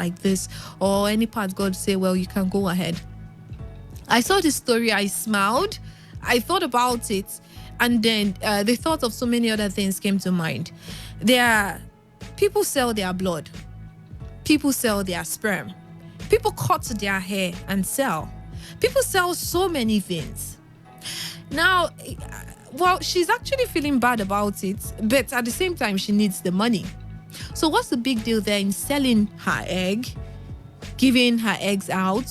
like this, or any part God say, well, you can go ahead. I saw this story, I smiled, I thought about it, and then the thought of so many other things came to mind. People sell their blood, people sell their sperm, people cut their hair and sell. People sell so many things. Now, well, she's actually feeling bad about it, but at the same time, she needs the money. So what's the big deal there in selling her egg, giving her eggs out,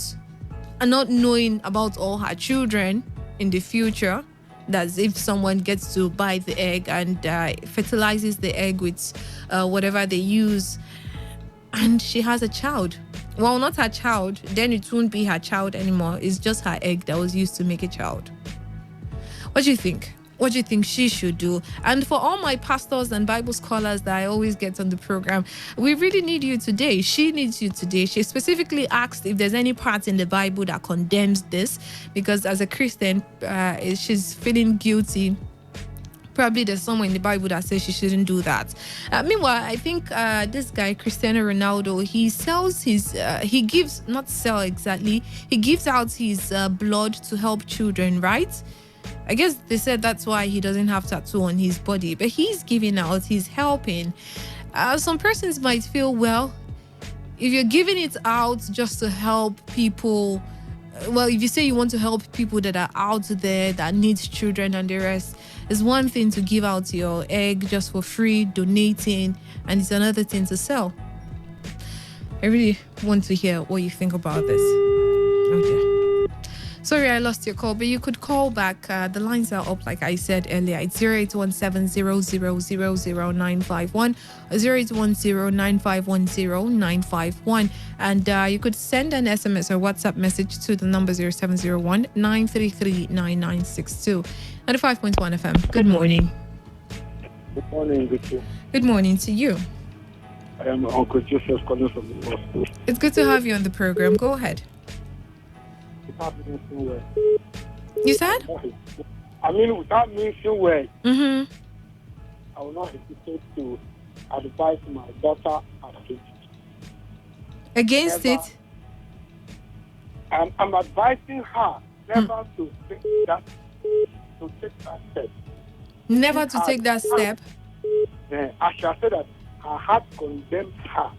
and not knowing about all her children in the future? That's if someone gets to buy the egg and fertilizes the egg with whatever they use, and she has a child. Well, not her child, then it won't be her child anymore. It's just her egg that was used to make a child. What do you think? What do you think she should do? And for all my pastors and Bible scholars that I always get on the program, we really need you today. She needs you today. She specifically asked if there's any part in the Bible that condemns this, because as a Christian, she's feeling guilty. Probably there's somewhere in the Bible that says she shouldn't do that. Meanwhile, I think this guy, Cristiano Ronaldo, he sells his, he gives, not sell exactly, he gives out his blood to help children, right? I guess they said that's why he doesn't have tattoo on his body, but he's giving out, he's helping. Some persons might feel, well, if you're giving it out just to help people, well, if you say you want to help people that are out there that need children and the rest, it's one thing to give out your egg just for free, donating, and it's another thing to sell. I really want to hear what you think about this. Okay. Sorry, I lost your call, but you could call back. The lines are up, like I said earlier. It's 0817-0000951, 0810-951-0951. And you could send an SMS or WhatsApp message to the number 0701-933-9962. 95.1 FM. Good morning. Good morning, Victor. Good morning to you. I am Uncle Joseph calling from the hospital. It's good to have you on the program. Go ahead. Without mentioning word. You said? I mean, without mentioning word, Mm-hmm. I will not hesitate to advise my daughter against it. Against Never. it? I'm advising her never to take that step. Never to take that step? I shall say that her heart condemns her.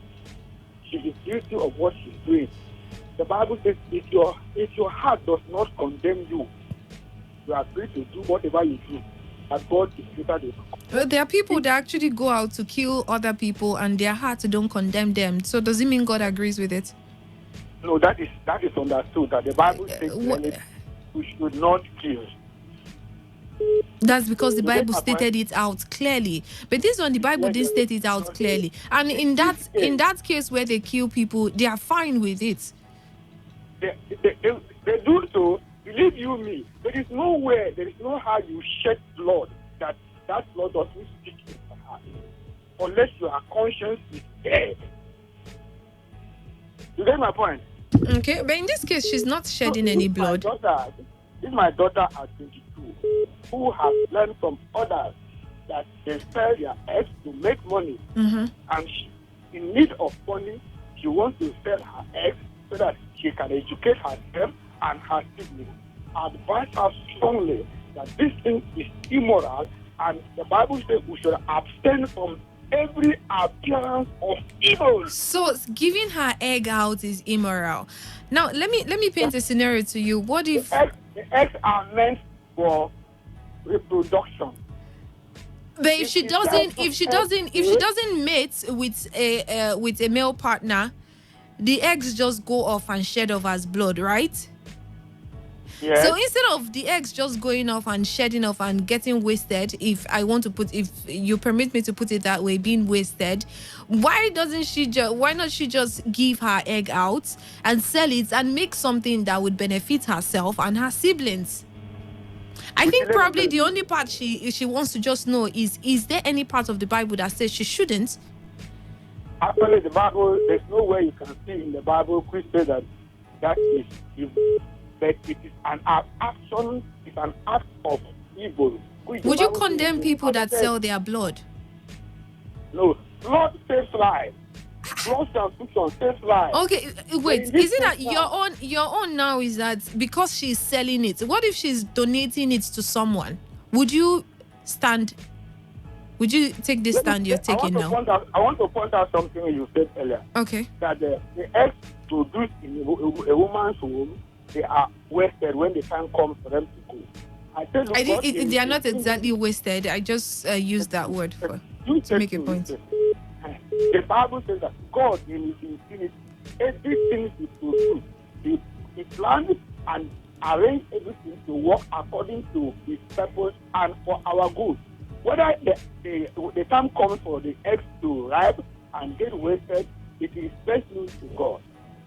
She is guilty of what she's doing. The Bible says if your heart does not condemn you, you are free to do whatever you do. But God is greater than. Well, there are people that actually go out to kill other people and their hearts don't condemn them. So does it mean God agrees with it? No, that is understood. That the Bible says we should not kill. That's because the Bible stated it out clearly. But this one, the Bible didn't state it out clearly. And in that case where they kill people, they are fine with it. They do so. Believe you me, there is no how you shed blood that blood doesn't speak in the heart, unless your conscience is dead. You get my point? Okay, but in this case, she's not shedding any blood. This is my daughter at 22, who has learned from others that they sell their eggs to make money, and she's in need of money. She wants to sell her eggs so that she can educate herself and her siblings. I advise her strongly that this thing is immoral, and the Bible says we should abstain from every appearance of evil. So giving her egg out is immoral. Now let me paint a scenario to you. What if the eggs are meant for reproduction? But if she doesn't mate with a male partner, the eggs just go off and shed off as blood, right? Yes. So instead of the eggs just going off and shedding off and getting wasted, if you permit me to put it that way, being wasted, why not she just give her egg out and sell it and make something that would benefit herself and her siblings? I think probably the only part she wants to just know is there any part of the Bible that says she shouldn't? Actually, the Bible, there's no way you can see in the Bible Christ says that is evil. But it is an action, it's an act of evil. Would you condemn people that sell their blood? No, blood saves life. blood transfusion saves life. Okay, wait. Is it that your own now is that because she's selling it? What if she's donating it to someone? Would you stand? Would you take this stand you're taking now? I want to point out something you said earlier. Okay. That the eggs produced in a woman's womb, they are wasted when the time comes for them to go. They are not exactly wasted. I just used that word to make a point. The Bible says that God in His infinity, everything He produces, He planned and arranged everything to work according to His purpose and for our good. Whether the time comes for the eggs to ripe and get wasted, it is best news to God.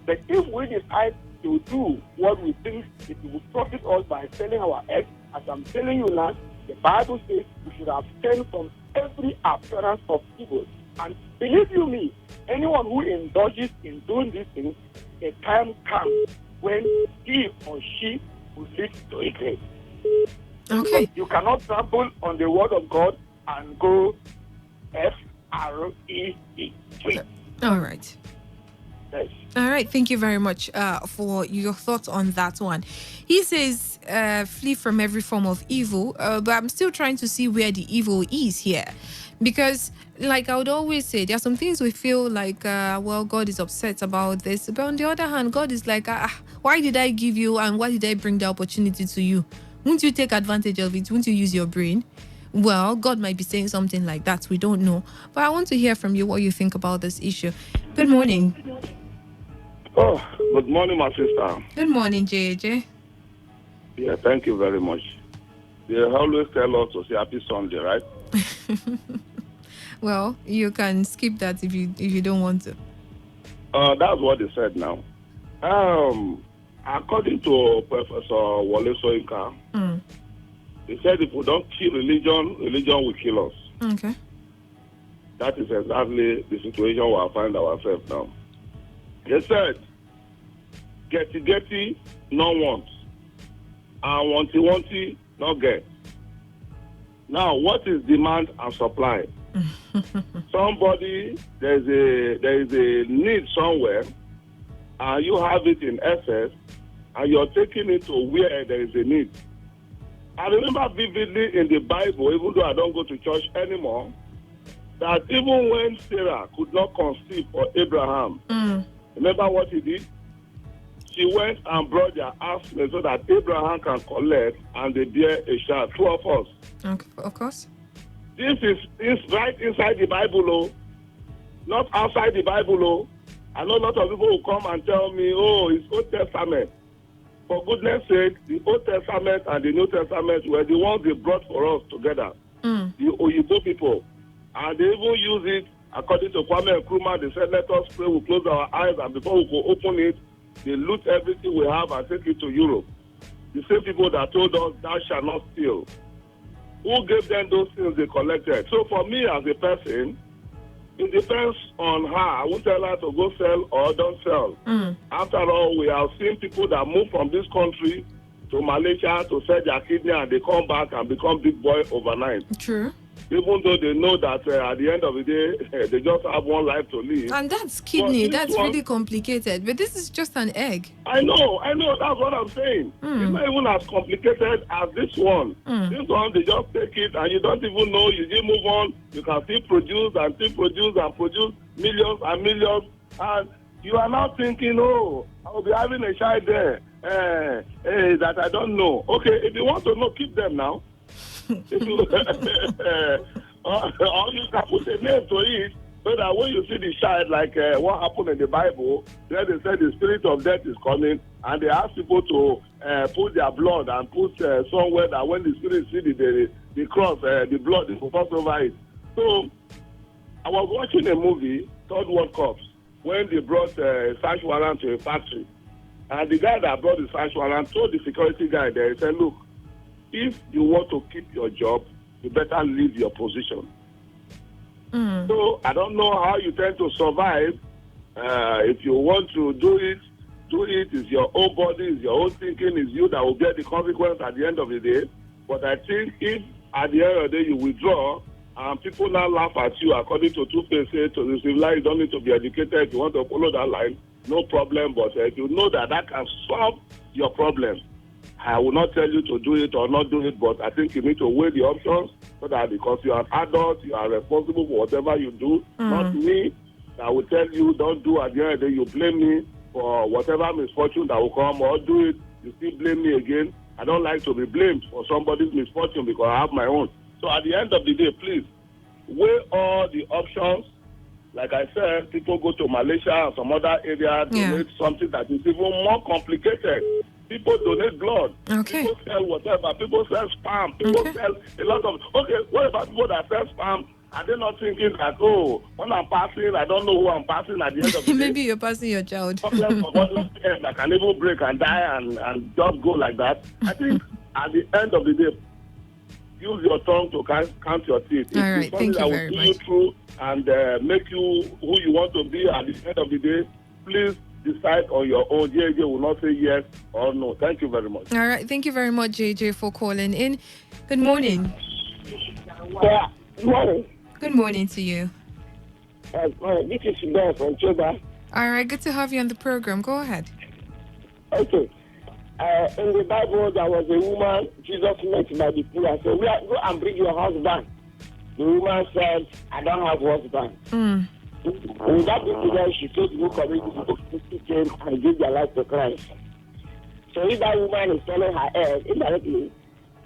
But if we decide to do what we think it will profit us by selling our eggs, as I'm telling you now, the Bible says we should abstain from every appearance of evil. And believe you me, anyone who indulges in doing these things, a time comes when he or she will lead to regret. Okay. You cannot trample on the word of God and go F-R-E-E. All right. Yes. All right. Thank you very much for your thoughts on that one. He says, flee from every form of evil, but I'm still trying to see where the evil is here. Because, like I would always say, there are some things we feel like, well, God is upset about this. But on the other hand, God is like, why did I give you and why did I bring the opportunity to you? Won't you take advantage of it? Won't you use your brain? Well, God might be saying something like that. We don't know. But I want to hear from you what you think about this issue. Good morning. Oh, good morning, my sister. Good morning, JJ. Yeah, thank you very much. They always tell us to say happy Sunday, right? Well, you can skip that if you don't want to. That's what they said now. According to Professor Wole Soyinka, he said if we don't kill religion, religion will kill us. Okay. That is exactly the situation we find ourselves now. He said, getty, no want. And wanty, no get. Now, what is demand and supply? Somebody, there is a need somewhere, and you have it in excess, and you're taking it to where there is a need. I remember vividly in the Bible, even though I don't go to church anymore, that even when Sarah could not conceive for Abraham, remember what he did? She went and brought their offspring so that Abraham can collect and they bear a child. Two of us. Okay, of course. This is right inside the Bible, not outside the Bible. I know a lot of people will come and tell me, it's Old Testament. For goodness sake, the Old Testament and the New Testament were the ones they brought for us together. The Oyibo people. And they even use it, according to Kwame Nkrumah, they said, let us pray, we'll close our eyes, and before we go open it, they loot everything we have and take it to Europe. The same people that told us, thou shalt not steal. Who gave them those things they collected? So for me as a person, it depends on her. I won't tell her to go sell or don't sell. After all, we have seen people that move from this country to Malaysia to sell their kidney and they come back and become big boy overnight. True. Even though they know that at the end of the day, they just have one life to live. And that's kidney. That's really complicated. But this is just an egg. I know. That's what I'm saying. It's not even as complicated as this one. This one, they just take it and you don't even know. You just move on. You can still produce and produce millions and millions. And you are now thinking, I will be having a child there that I don't know. Okay, if you want to know, keep them now. Or you can put a name to it so that when you see the child, like what happened in the Bible, then they said the spirit of death is coming, and they ask people to put their blood and put somewhere that when the spirit see the cross, the blood is pass over it. So I was watching a movie, Third World Cups, when they brought a search warrant to a factory, and the guy that brought the search warrant told the security guy there, he said, look, if you want to keep your job, you better leave your position. So I don't know how you tend to survive. If you want to do it. It's your own body, it's your own thinking, it's you that will get the consequence at the end of the day. But I think if at the end of the day you withdraw and people now laugh at you according to Two-Face, say to the civilized, you don't need to be educated. If you want to follow that line, no problem. But you know that can solve your problem. I will not tell you to do it or not do it, but I think you need to weigh the options so that because you are an adult, you are responsible for whatever you do. Not me. I will tell you, don't do at the end of the day, you blame me for whatever misfortune that will come, or do it, you still blame me again. I don't like to be blamed for somebody's misfortune because I have my own. So at the end of the day, please, weigh all the options. Like I said, people go to Malaysia and some other area, donate something that is even more complicated. People donate blood. Okay. People sell whatever. People sell spam. People sell a lot of... Okay, what about people that sell spam? Are they not thinking that, oh, when I'm passing, I don't know who I'm passing at the end of the day? Maybe you're passing your child. Problem for that can even break and die and just go like that. I think at the end of the day, use your tongue to count your teeth. All right, thank you very much. That will see you through and make you who you want to be at the end of the day. Please decide on your own. JJ will not say yes or no. Thank you very much. All right, thank you very much, JJ, for calling in. Good morning. Yeah, good morning. Good morning to you. This is Sudan from Chuba. All right, good to have you on the program. Go ahead. Okay. In the Bible, there was a woman Jesus met by the pool and said, go and bring your husband. The woman said, I don't have husband. With that incident, she told the community came and gave their life to Christ. So if that woman is telling her head, indirectly,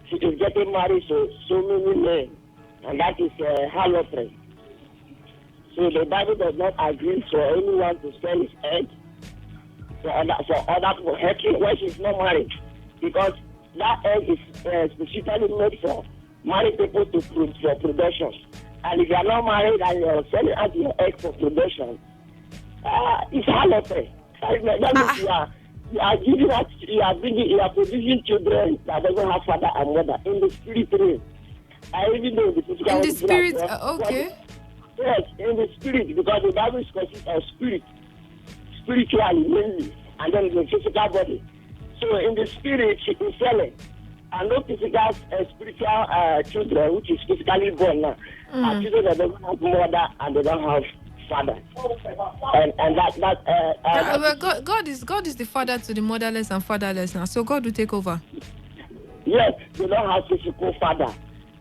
she is getting married to so many men, and that is harlotry. So the Bible does not agree for anyone to sell his egg for other people helping when she's not married, because that egg is specifically made for married people for production. And if you are not married and you are selling out your egg for production, it's harlotry. That means you are producing children that doesn't have father and mother in the spirit realm. I even know the physical. In the spirit, okay. Yes, in the spirit, because the Bible is consists of spirit, spiritually mainly, and then the physical body. So in the spirit, she is selling. And no physical, spiritual children, which is physically born now, are children that don't have mother and they don't have father. And God is the father to the motherless and fatherless now. So God will take over. Yes, they don't have physical father.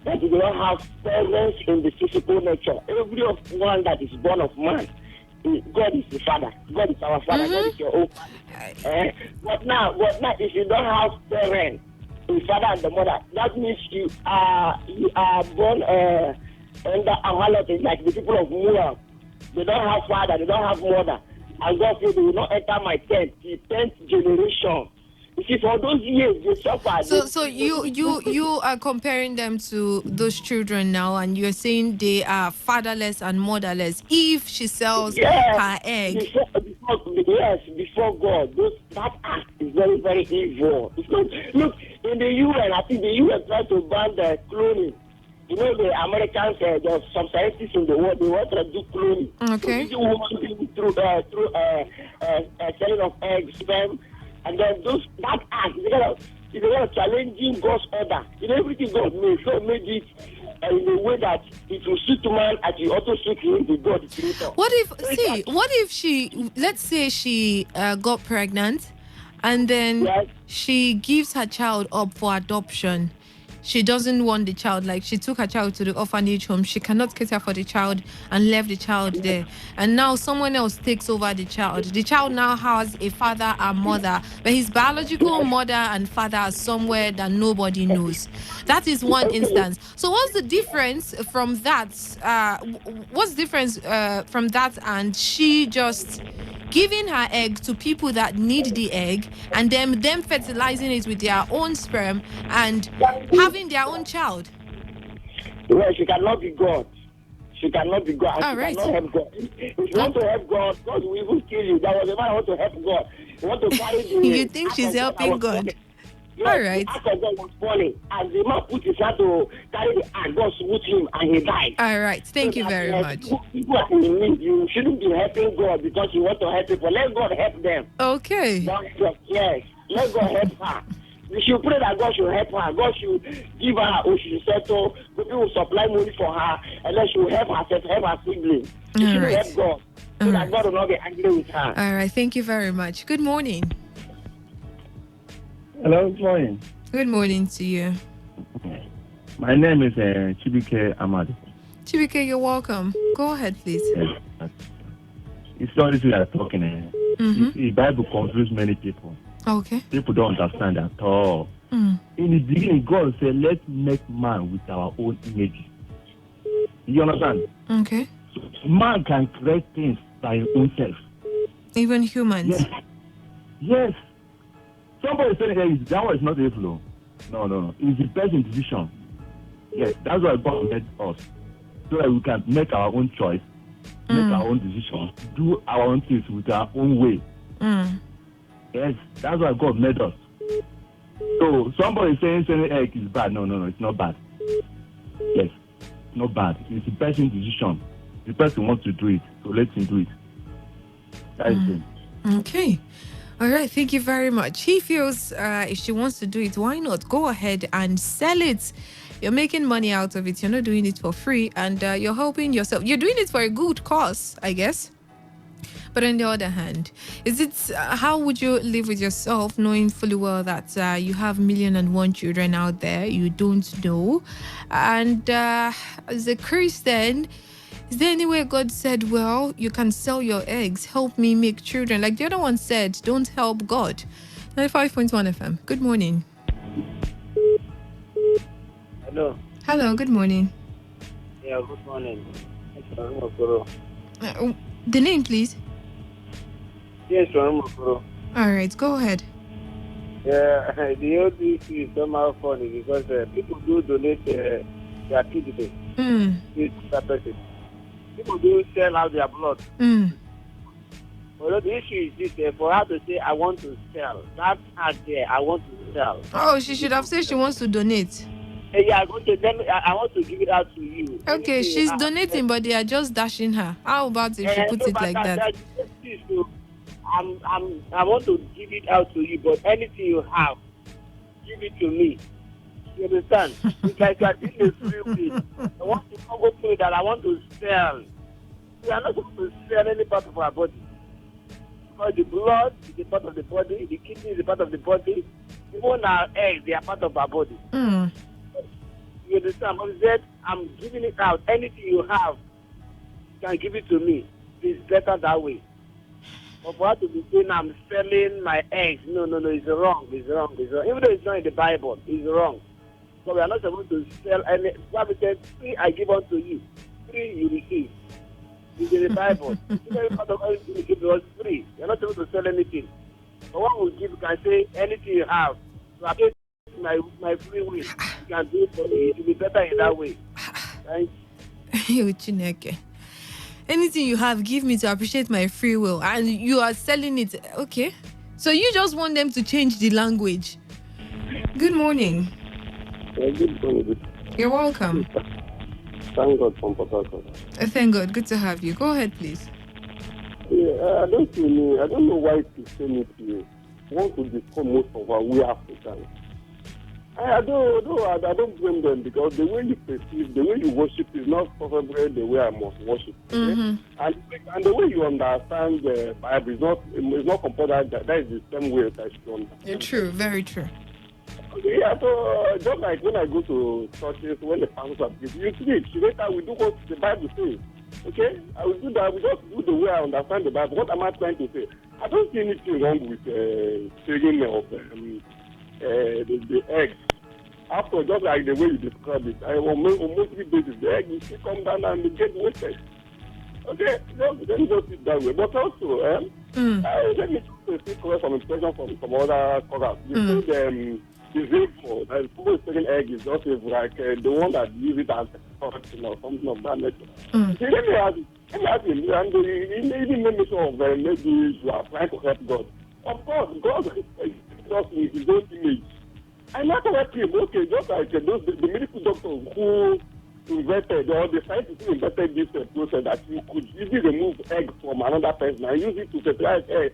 That they don't have parents in the physical nature. Every one that is born of man, God is the father. God is our father. God is your own father. But now, if you don't have parents, the father and the mother, that means you are born under a harlotry, like the people of Moab. They don't have father, they don't have mother. And God said, they will not enter my tent, the 10th generation. You see, for those years, they suffer. So you are comparing them to those children now, and you're saying they are fatherless and motherless if she sells her egg. Before God, that act is very, very evil. Look, in the UN, I think the UN tried to ban the cloning. You know, the Americans, there are some scientists in the world, they want to do cloning. Okay. So through selling of eggs, sperm, and then that act, they're challenging God's order. In everything God made, God made it in a way that it will suit man and it also suit him, the God, the creator. What if she, let's say she got pregnant and then she gives her child up for adoption? She doesn't want the child, like she took her child to the orphanage home. She cannot cater for the child and left the child there. And now someone else takes over the child. The child now has a father and mother, but his biological mother and father are somewhere that nobody knows. That is one instance. So what's the difference from that? From that and she just giving her egg to people that need the egg and them fertilizing it with their own sperm and having their own child? Well, she cannot be God. She cannot be God. All right. She cannot help God. If you want to help God, God will even kill you. There was a man who want to help God. You want to carry the You think she's helping God? Yes, all right. The act of God was falling. As the man put his hand to carry the act, God smote him and he died. All right. Thank you very much. People are in need. You shouldn't be helping God because you want to help people. Let God help them. Okay. Yes. Let God help her. We should pray that God should help her. God should give her, or she should settle. People will supply money for her, and then she will help herself, help her siblings. She should help God, so that God will not be angry with her. All right. Thank you very much. Good morning. Hello, good morning. Good morning to you. My name is Chibike Amadi. Chibike, you're welcome. Go ahead, please. Yes. It's not this we are talking. The Bible confuses many people. Okay. People don't understand at all. In the beginning, God said, let's make man with our own image. You understand? Okay. So man can create things by his own self. Even humans. Yes. Somebody said, hey, that one is not evil. No. It's the best decision. Yes, that's why God made us. So that we can make our own choice, make our own decision, do our own things with our own way. Yes, that's why God made us. So somebody saying egg is bad. No, it's not bad. Yes, it's not bad. It's the person's decision. The person wants to do it, so let him do it. That is it. Okay. All right. Thank you very much. He feels if she wants to do it, why not? Go ahead and sell it. You're making money out of it. You're not doing it for free, and you're helping yourself. You're doing it for a good cause, I guess. But on the other hand, how would you live with yourself knowing fully well that you have 1,000,001 children out there you don't know? And as a Christian, is there any way God said, well, you can sell your eggs, help me make children? Like the other one said, don't help God. 95.1 FM. Good morning. Hello, good morning. Yeah, good morning. The name, please. Yes, All right, go ahead. Yeah, the old issue is somehow funny because people do donate their kidney to that person. People do sell out their blood. But the issue is this: for her to say, "I want to sell," that's her there. I want to sell. Oh, she should have said she wants to donate. Yeah, I want to give it out to you. Okay, she's donating, but they are just dashing her. How about if she puts it like that? I want to give it out to you, but anything you have, give it to me. You understand? It's like you are doing a free will. I want to come up with that. I want to sell. We are not supposed to sell any part of our body. Because the blood is a part of the body, the kidney is a part of the body, even our eggs, they are part of our body. You understand? But instead, I'm giving it out. Anything you have, you can give it to me. It's better that way. But for her to be saying I'm selling my eggs, no, it's wrong. Even though it's not in the Bible, it's wrong. So we are not supposed to sell any. Bible says, free I give unto you, free you receive. It's in the Bible. Every part of everything you give was free. You're not supposed to sell anything. But what we give, you can say anything you have. So I get my free will. You can do it for me. It will be better in that way. Thank you. Anything you have, give me to appreciate my free will. And you are selling it. Okay. So you just want them to change the language. Good morning. Good morning. You're welcome. Thank God from Port Harcourt. Thank God. Good to have you. Go ahead, please. Yeah, I don't know why Christianity want to become most of our we Africans. I don't blame them because the way you perceive, the way you worship is not probably the way I must worship. Okay? And the way you understand the Bible is not compared. That is the same way that you understand. True, very true. Yeah, so just like when I go to churches, when the pastors are giving, you see, later we do what the Bible says. Okay? I will do that. We just do the way I understand the Bible. What am I trying to say? I don't see anything wrong with saying of the eggs. After, just like the way you describe it, on monthly basis, the egg will still come down and get wasted. Okay? Let me just see it that way. But also, let me just correct some impression from some other callers. You say the evil, people saying egg is just like the one that use it as or something of that nature. See, let me ask you, and you even mention of maybe you are trying to help God. Of course, God is just with his own image. I'm not helping him, okay, just like the medical doctors who invented, or the scientists who invented this process that you could easily remove egg from another person and use it to fertilize egg,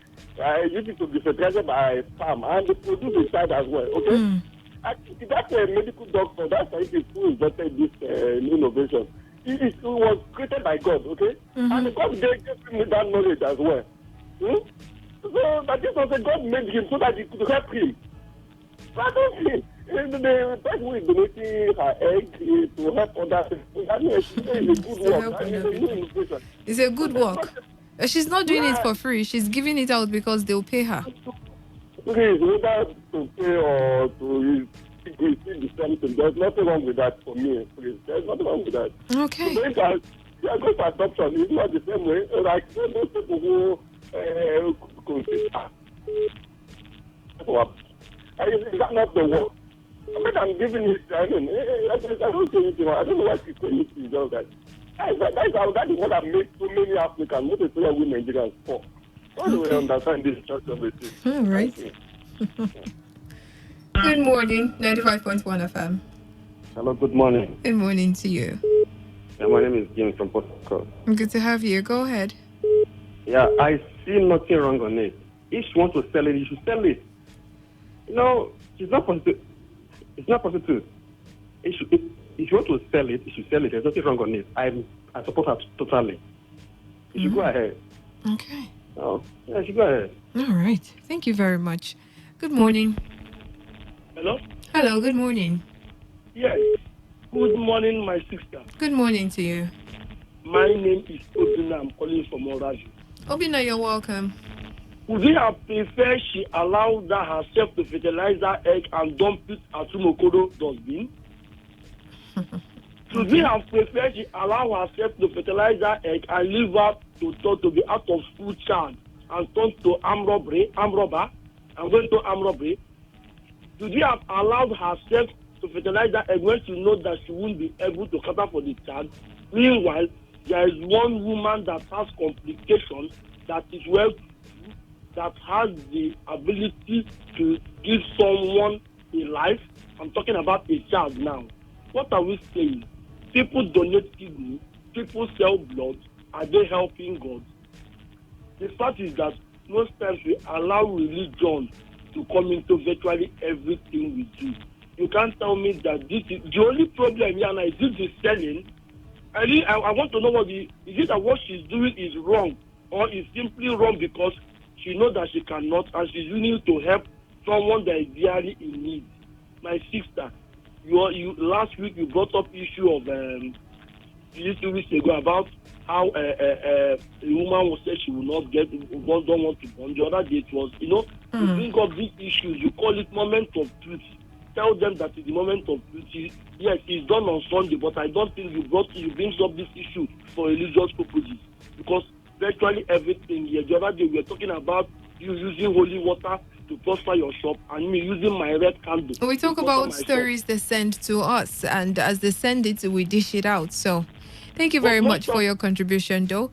use it to be fertilized by sperm and produce a child as well. Okay. I think that's a medical doctor, that scientist who invented this new innovation. It was created by God, okay? And God gave him that knowledge as well. So that this was a God made him so that he could help him. So I don't think the person who is donating her egg to help others, I mean, it's a good work. It's a new innovation. It's a good work. She's not doing it for free. She's giving it out because they'll pay her. Please, whether to pay or to see something, there's nothing wrong with that for me. Please, there's nothing wrong with that. Okay. So you are going for adoption. It's not the same way. Like those people who consist. Is that not the work? I mean, I'm giving it. I don't say anything. I don't know why she's saying it to that. That is what I make so many Africans, not especially we Nigerians, for. How do we understand this church of it? All right. Good morning, 95.1 FM. Hello, good morning. Good morning to you. Yeah, my name is James from Port Harcourt. Good to have you. Go ahead. Yeah, I see nothing wrong on it. If she wants to sell it, you should sell it. You know, it's not possible. It's not possible. If you want to sell it, you should sell it. There's nothing wrong on it. I support her totally. You should go ahead. Okay. Oh, yeah, you should go ahead. All right. Thank you very much. Good morning. Hello? Hello, good morning. Yes. Good morning, my sister. Good morning to you. My name is Obina. I'm calling from Oraji. Obina, you're welcome. Would we have preferred she allowed that herself to fertilize that egg and dump it at Tumokodo dustbin? Should we have preferred she allow herself to fertilize that egg and leave her to be out of school child and turn to armed robber, and went to armed robbery? Should we have allowed herself to fertilize that egg when she knows that she won't be able to cater for the child? Meanwhile, there is one woman that has complications that is well, that has the ability to give someone a life. I'm talking about a child now. What are we saying? People donate kidney, people sell blood. Are they helping God? The fact is that most times we allow religion to come into virtually everything we do. You can't tell me that this is the only problem here now. Is this the selling? I want to know is it that what she's doing is wrong, or is simply wrong because she knows that she cannot and she's willing to help someone that is really in need? My sister, you last week you brought up issue of 2 weeks ago about how a woman was said she will not get, don't want to born. The other day it was, you bring up these issues, you call it moment of truth. Tell them that it's the moment of truth. Yes, it's done on Sunday, but I don't think you bring up this issue for religious purposes, because virtually everything here. The other day we were talking about you using holy water to prosper your shop, and me using my red candle. We talk about stories they send to us, and as they send it, we dish it out. So thank you very much for your contribution, though.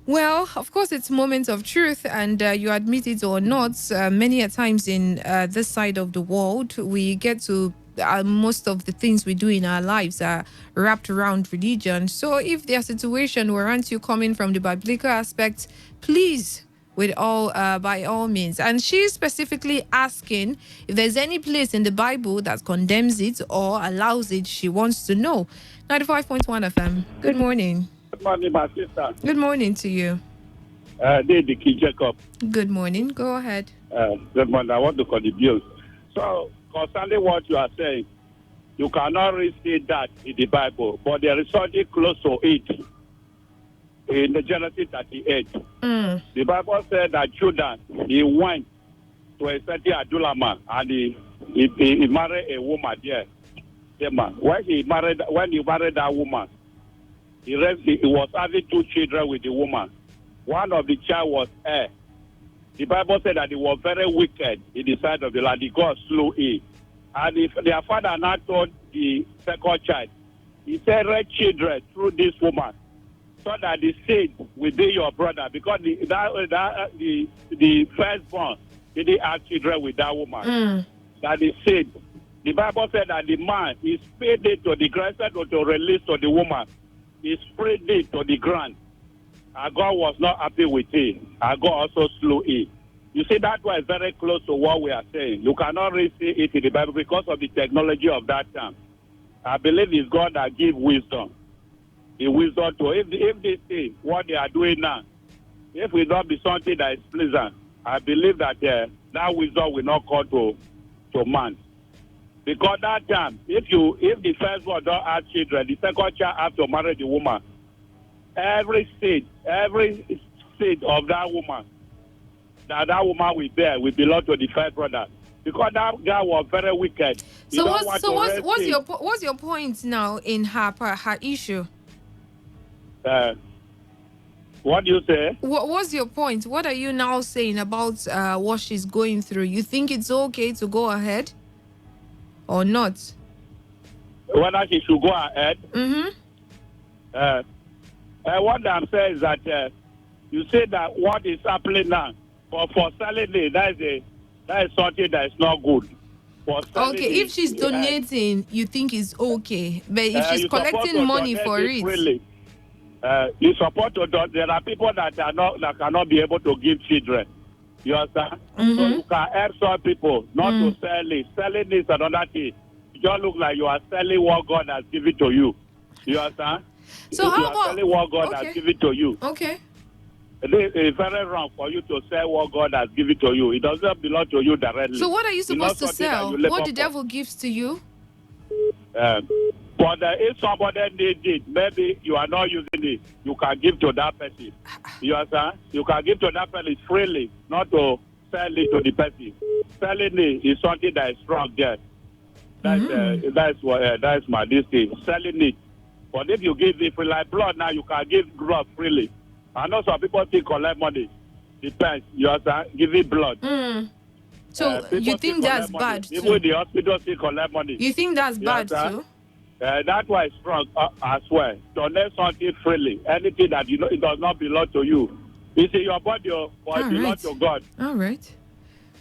Well, of course, it's moments of truth, and you admit it or not, many a times in this side of the world, we get to most of the things we do in our lives are wrapped around religion. So if their situation warrants you coming from the biblical aspect, please, by all means. And she's specifically asking if there's any place in the Bible that condemns it or allows it. She wants to know. 95.1 FM. Good morning. Good morning, my sister. Good morning to you. David Jacob. Good morning. Go ahead. Good morning. I want to contribute. So, concerning what you are saying, you cannot really see that in the Bible, but there is something close to it in the Genesis 38. The Bible said that Judah, he went to a certain Adullam and he married a woman there. When he married that woman, he was having 2 children with the woman. One of the child was heir. The Bible said that he was very wicked in the sight of the land. God slew him. And their father now told the second child, he said, raise children through this woman, so that the seed will be your brother. Because the firstborn didn't have children with that woman. That the The Bible said that the man is paid it to the ground, instead to release to the woman. He spread it to the ground. And God was not happy with it. And God also slew it. You see, that was very close to what we are saying. You cannot really see it in the Bible because of the technology of that time. I believe it's God that gives wisdom. The wisdom to, if they see what they are doing now, if it not be something that is pleasant, I believe that that wisdom will not come to man. Because that time, if the first one don't have children, the second child have to marry the woman. Every seed of that woman woman will bear will belong to the first brother. Because that guy was very wicked. So what's your point now in her issue? What do you say? What's your point? What are you now saying about what she's going through? You think it's okay to go ahead or not? Whether she should go ahead? Mm-hmm. What I'm saying is that you say that what is happening now, but for selling it, that is something that is not good. Okay, if she's donating, you think it's okay, but if she's collecting money for it, really, you support to there are people that cannot be able to give children. You understand? Mm-hmm. So you can help some people not to sell it. Selling is another thing. You just look like you are selling what God has given to you. You understand? So you how are about selling what God has given to you? Okay. It's very wrong for you to sell what God has given to you. It doesn't belong to you directly. So what are you supposed to sell? What the devil gives to you? But if somebody needs it, maybe you are not using it, you can give to that person. You understand? You can give to that person freely, not to sell it to the person. Selling it is something that is wrong there. That's my thing. Selling it. But if you give it free, like blood now, you can give blood freely. I know some people still collect money. Depends. You understand? Give it blood. So you think that's bad too? Even the hospital still collect money. You think that's bad too? That's why it's wrong as well. Donate something freely. Anything that it does not belong to you. It's in your body, but it belongs to God. All right.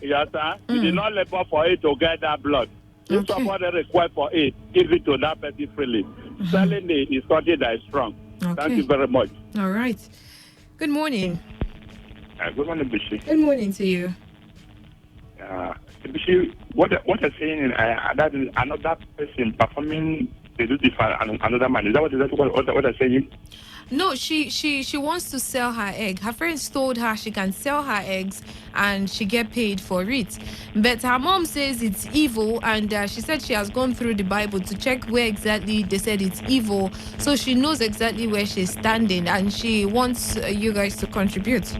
You understand? You did not labor for it to get that blood. If somebody requests for it, give it to that person freely. Selling it is something that is wrong. Okay. Thank you very much. All right. Good morning. Good morning, Bishop. Good morning to you. Bishop, what I'm saying is that is another person performing the duty for another man. Is that what I'm saying? No, she wants to sell her egg. Her friends told her she can sell her eggs and she get paid for it. But her mom says it's evil, and she said she has gone through the Bible to check where exactly they said it's evil. So she knows exactly where she's standing, and she wants you guys to contribute.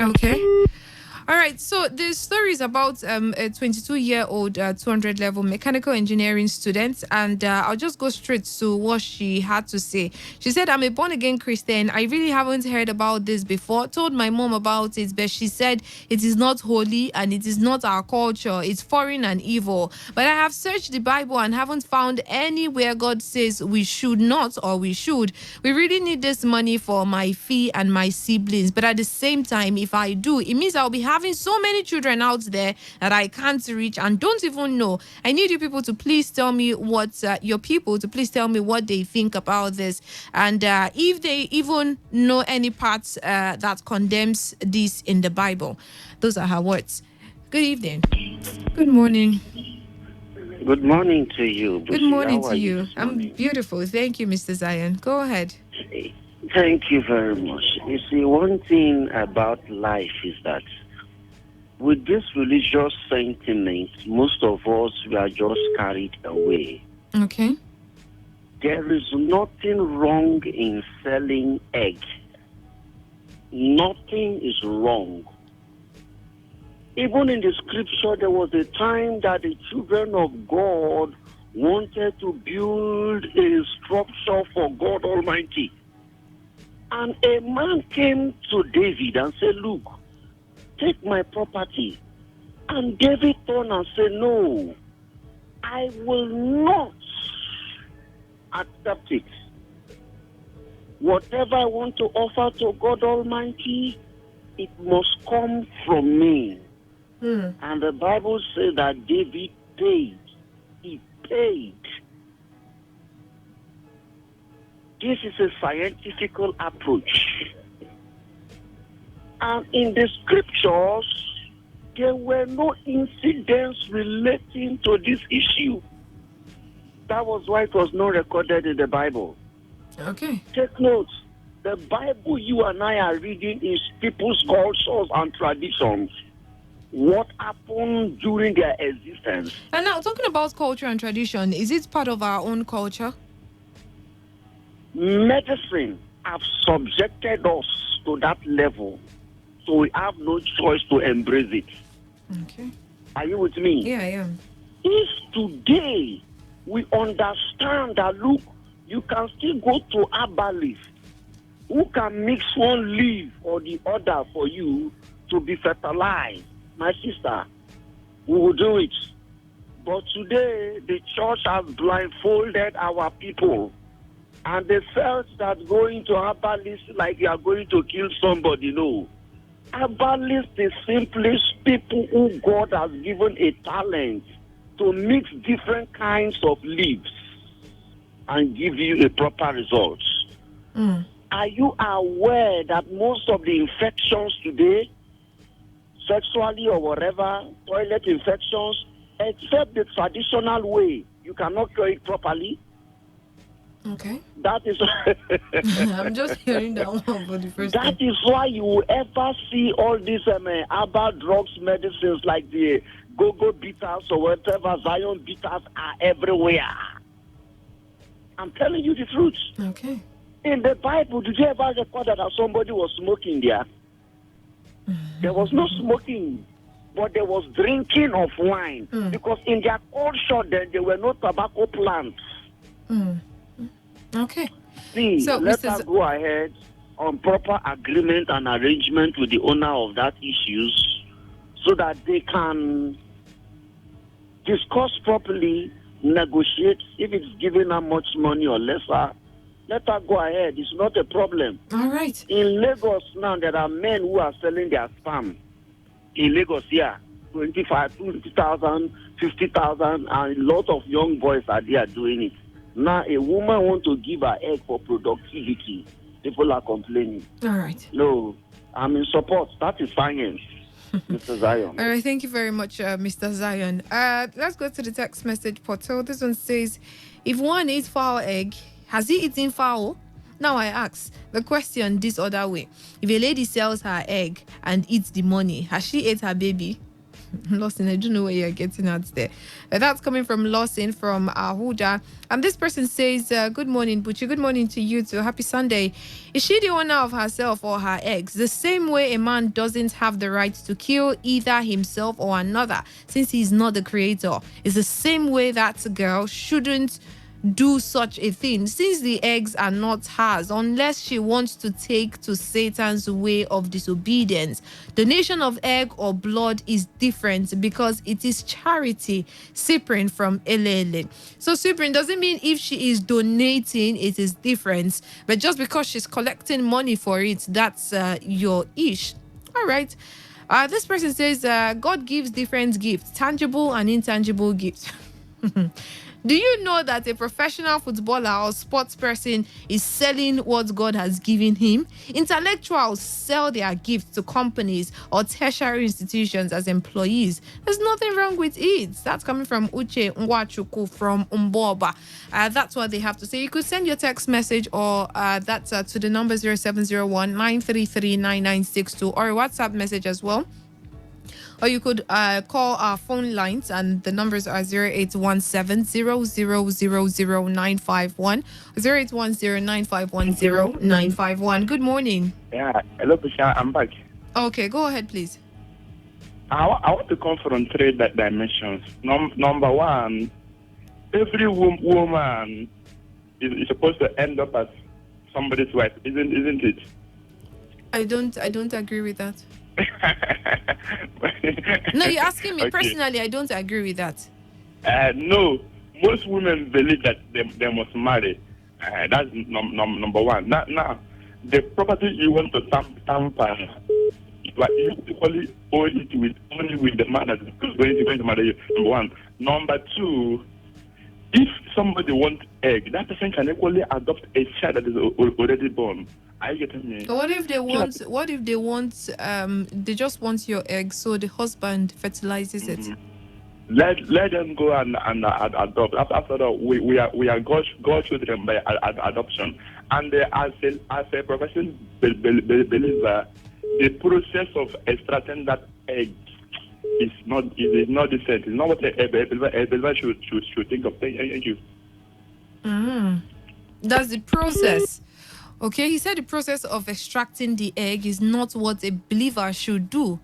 Okay. All right, so the story is about a 22-year-old 200 level mechanical engineering student, and I'll just go straight to what she had to say. She said, I'm a born-again Christian. I really haven't heard about this before. Told my mom about it, but she said it is not holy and it is not our culture. It's foreign and evil. But I have searched the Bible and haven't found anywhere God says we should not or we should. We really need this money for my fee and my siblings. But at the same time, if I do, it means I'll be having so many children out there that I can't reach and don't even know. I need you people to please tell me what please tell me what they think about this, and if they even know any parts that condemns this in the Bible. Those are her words. Good evening. Good morning. Good morning to you. Good morning to you. I'm beautiful. Thank you, Mr. Zion. Go ahead. Thank you very much. You see, one thing about life is that with this religious sentiment, most of us we are just carried away. Okay. There is nothing wrong in selling egg. Nothing is wrong. Even in the scripture, there was a time that the children of God wanted to build a structure for God Almighty. And a man came to David and said, look, take my property. And David turned and said, no, I will not accept it. Whatever I want to offer to God Almighty, it must come from me. Hmm. And the Bible says that David paid. He paid. This is a scientific approach. And in the scriptures, there were no incidents relating to this issue. That was why it was not recorded in the Bible. Okay. Take note. The Bible you and I are reading is people's cultures and traditions. What happened during their existence. And now, talking about culture and tradition, is it part of our own culture? Medicine have subjected us to that level. So we have no choice to embrace it. Okay. Are you with me? Yeah, I am. If today we understand that, look, you can still go to herbalist who can mix one leaf or the other for you to be fertilized, my sister, we will do it. But today, the church has blindfolded our people. And they felt that going to herbalist like you are going to kill somebody. No. Herbalist is simply people who God has given a talent to mix different kinds of leaves and give you a proper result. Mm. Are you aware that most of the infections today, sexually or whatever, toilet infections, except the traditional way, you cannot cure it properly? Okay. That is I'm just hearing that one for the first time. that is why you will ever see all these herbal drugs, medicines like the go-go bitters or whatever, Zion bitters are everywhere. I'm telling you the truth. Okay. In the Bible, did you ever record that somebody was smoking there? There was no smoking, but there was drinking of wine. Because in their culture, then there were no tobacco plants. Okay. See, So, let Mr. us go ahead on proper agreement and arrangement with the owner of that issues so that they can discuss properly, negotiate. If it's giving her much money or lesser, let her go ahead. It's not a problem. All right. In Lagos now, there are men who are selling their sperm. In Lagos, yeah, 25, 20,000, 50,000, and a lot of young boys are there doing it. Now, a woman wants to give her egg for productivity. People are complaining. All right. No, I'm in support. That is science, Mr. Zion. All right. Thank you very much, Mr. Zion. Let's go to the text message portal. This one says, if one eats fowl egg, has he eaten fowl? Now I ask the question this other way. If a lady sells her egg and eats the money, has she ate her baby? Lawson, I don't know where you're getting at there. That's coming from Lawson from Ahuda. And this person says, good morning, Butchie. Good morning to you too. Happy Sunday. Is she the owner of herself or her eggs? The same way a man doesn't have the right to kill either himself or another, since he's not the creator. It's the same way that girl shouldn't do such a thing, since the eggs are not hers, unless she wants to take to Satan's way of disobedience. Donation of egg or blood is different because it is charity. Cyprian from Elele. So Cyprian, doesn't mean if she is donating it is different, but just because she's collecting money for it, that's your ish. All right. This person says God gives different gifts, tangible and intangible gifts. Do you know that a professional footballer or sports person is selling what God has given him? Intellectuals sell their gifts to companies or tertiary institutions as employees. There's nothing wrong with it. That's coming from Uche Nwachuku from Umboba. That's what they have to say. You could send your text message or that's to the number 0701 933 9962 or a WhatsApp message as well. Or you could call our phone lines, and the numbers are 0817 0000951, 0810-951-0951. Good morning. Yeah, hello, Pisha. I'm back. Okay, go ahead, please. I want to come from three dimensions. Number one, every woman is supposed to end up as somebody's wife, isn't it? I don't agree with that. No, you're asking me personally. I don't agree with that. No, most women believe that they must marry. That's number one. Now, the property you want to tamper, But you equally owe it with only with the man that is going to marry you. Number one. Number two, if somebody wants egg, that person can equally adopt a child that is already born. Are you getting me? What if they want? What if they want? They just want your egg, so the husband fertilizes it. Let them go and adopt. After all, we are God's children by adoption. And as a professional believer, the process of extracting that egg is not decent. It's not what a believer should think of. Thank you. That's the process. Okay, he said the process of extracting the egg is not what a believer should do.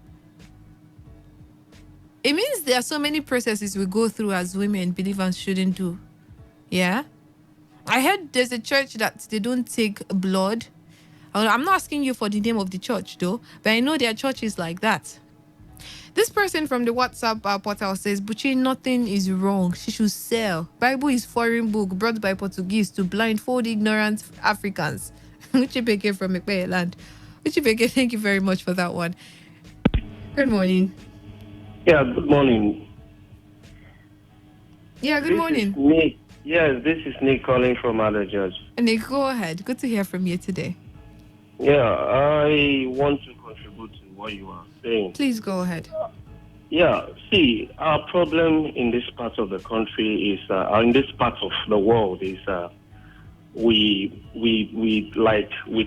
It means there are so many processes we go through as women believers shouldn't do. Yeah? I heard there's a church that they don't take blood. I'm not asking you for the name of the church though, but I know there are churches like that. This person from the WhatsApp portal says, Buchi, nothing is wrong. She should sell. Bible is foreign book brought by Portuguese to blindfold ignorant Africans. Uchibeke from Ekpeye land. Uchibeke, thank you very much for that one. Good morning. Yeah, good morning. Yeah, good morning. Nick. Yes, this is Nick calling from Other Judge. Nick, go ahead. Good to hear from you today. Yeah, I want to contribute to what you are saying. Please go ahead. Yeah, see, our problem in this part of the country is, in this part of the world is, we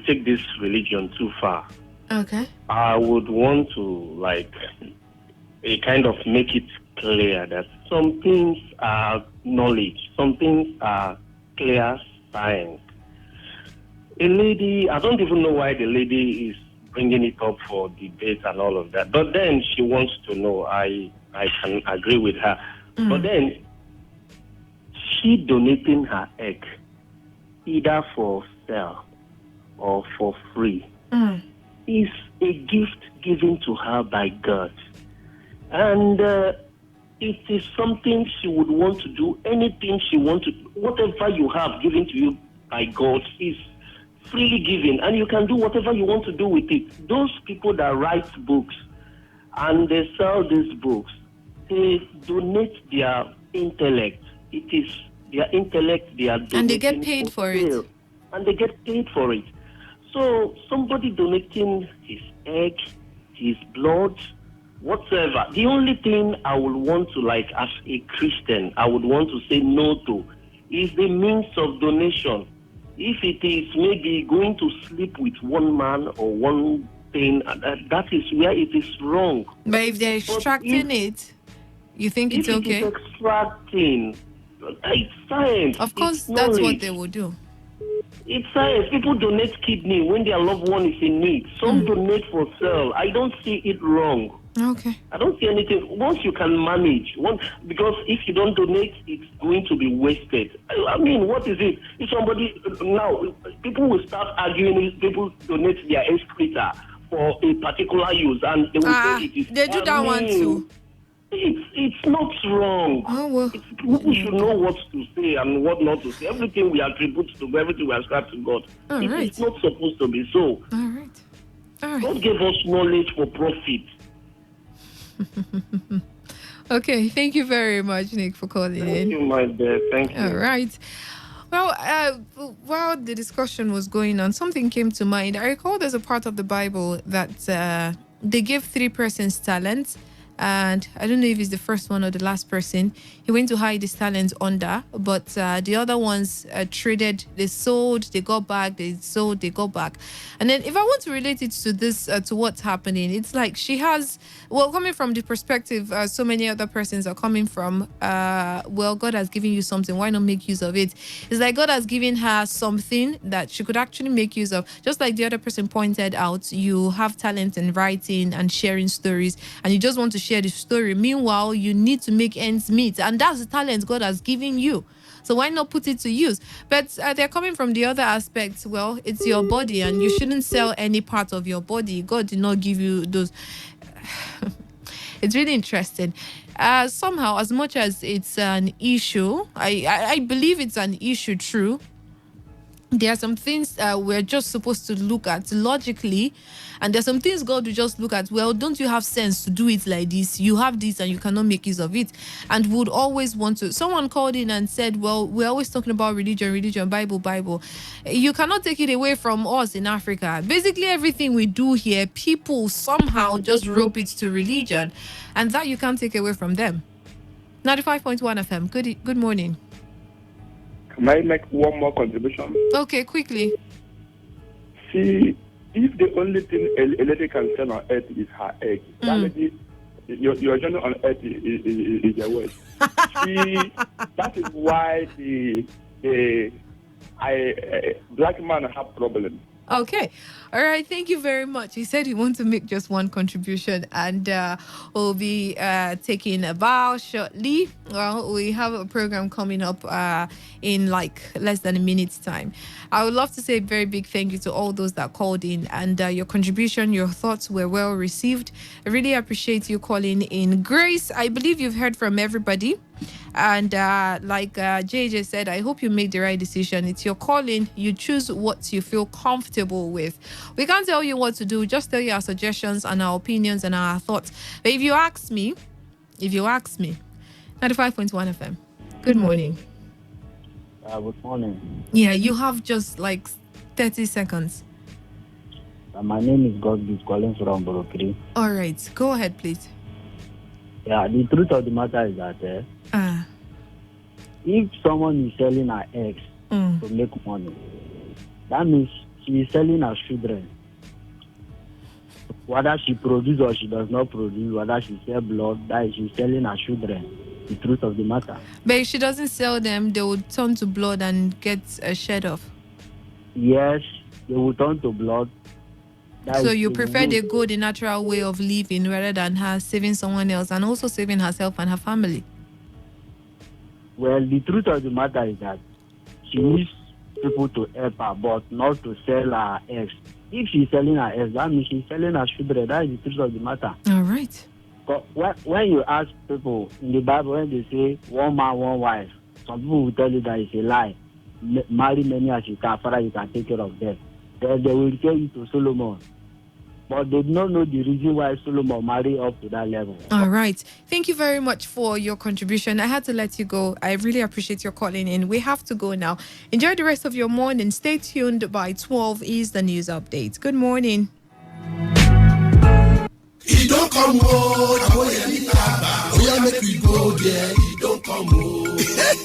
take this religion too far. Okay. I would want to kind of make it clear that some things are knowledge, some things are clear science. A lady, I don't even know why the lady is bringing it up for debate and all of that, but then she wants to know. I can agree with her. But then she donating her egg either for sale or for free is a gift given to her by God. And it is something she would want to do, anything she wants to, whatever you have given to you by God is freely given, and you can do whatever you want to do with it. Those people that write books and they sell these books, they donate their intellect. It is their intellect they are donating. And they get paid for it. And they get paid for it. So somebody donating his egg, his blood, whatsoever. The only thing I would want to, as a Christian, I would want to say no to is the means of donation. If it is maybe going to sleep with one man or one thing, that is where it is wrong. But if they're extracting it, you think it's okay? If it is extracting, it's science. Of course, that's what they will do. It's science. People donate kidney when their loved one is in need. Some donate for sale. I don't see it wrong. Okay. I don't see anything. Once you can manage, because if you don't donate, it's going to be wasted. I mean, what is it? If somebody, now, people will start arguing if people donate their excreta for a particular use, and they will say it is. They do that one too. It's not wrong. Oh, well. People should know what to say and what not to say. Everything we attribute to God, everything we ascribe to God. It's not supposed to be so. All right. God gave us knowledge for profit. Okay, thank you very much, Nick, for calling in. Thank you, my dear. Thank you. All right. Well, while the discussion was going on, something came to mind. I recall there's a part of the Bible that they gave 3 persons talents. And I don't know if it's the first one or the last person. He went to hide his talents under, but the other ones traded. They sold, they got back. They sold, they got back. And then if I want to relate it to this, to what's happening, it's like she has, coming from the perspective so many other persons are coming from, God has given you something. Why not make use of it? It's like God has given her something that she could actually make use of. Just like the other person pointed out, you have talent in writing and sharing stories, and you just want to share the story. Meanwhile, you need to make ends meet, and that's the talent God has given you. So why not put it to use? But they're coming from the other aspect. Well, it's your body, and you shouldn't sell any part of your body. God did not give you those. It's really interesting. Somehow, as much as it's an issue, I believe it's an issue. True. There are some things we're just supposed to look at logically, and there's some things God will just look at. Well, don't you have sense to do it like this? You have this and you cannot make use of it, and would always want to. Someone called in and said, well, we're always talking about religion, Bible. You cannot take it away from us in Africa. Basically everything we do here, people somehow just rope it to religion, and that you can't take away from them. 95.1 FM. Good morning. Can I make one more contribution? Okay, quickly. See, if the only thing a lady can sell on earth is her egg, that lady, your journey on earth is a waste. See, that is why the black man have problems. Okay. All right. Thank you very much. He said he wants to make just one contribution, and we'll be taking a bow shortly. Well, we have a program coming up in like less than a minute's time. I would love to say a very big thank you to all those that called in, and your contribution, your thoughts were well received. I really appreciate you calling in. Grace, I believe you've heard from everybody. And like JJ said, I hope you make the right decision. It's your calling. You choose what you feel comfortable with. We can't tell you what to do. Just tell you our suggestions and our opinions and our thoughts. But if you ask me, 95.1 FM. Good morning. Good morning. Yeah, you have just like 30 seconds. My name is Gospiration, calling from Borokiri. All right. Go ahead, please. Yeah, the truth of the matter is that if someone is selling her eggs to make money, that means she is selling her children. Whether she produces or she does not produce, whether she sells blood, that is, she's selling her children. The truth of the matter. But if she doesn't sell them, they will turn to blood and get shed off. Yes, they will turn to blood. So you prefer they go the natural way of living rather than her saving someone else and also saving herself and her family? Well, the truth of the matter is that she needs people to help her, but not to sell her eggs. If she's selling her eggs, that means she's selling her children. That is the truth of the matter. All right. But when you ask people in the Bible, when they say one man, one wife, some people will tell you that it's a lie. Marry many as you can, father, you can take care of them. Then they will tell you to Solomon. But they do not know the reason why Solomon married up to that level. All right. Thank you very much for your contribution. I had to let you go. I really appreciate your calling in. We have to go now. Enjoy the rest of your morning. Stay tuned. By 12 is the news update. Good morning. He don't come home. Oh, make we go there. He don't come home.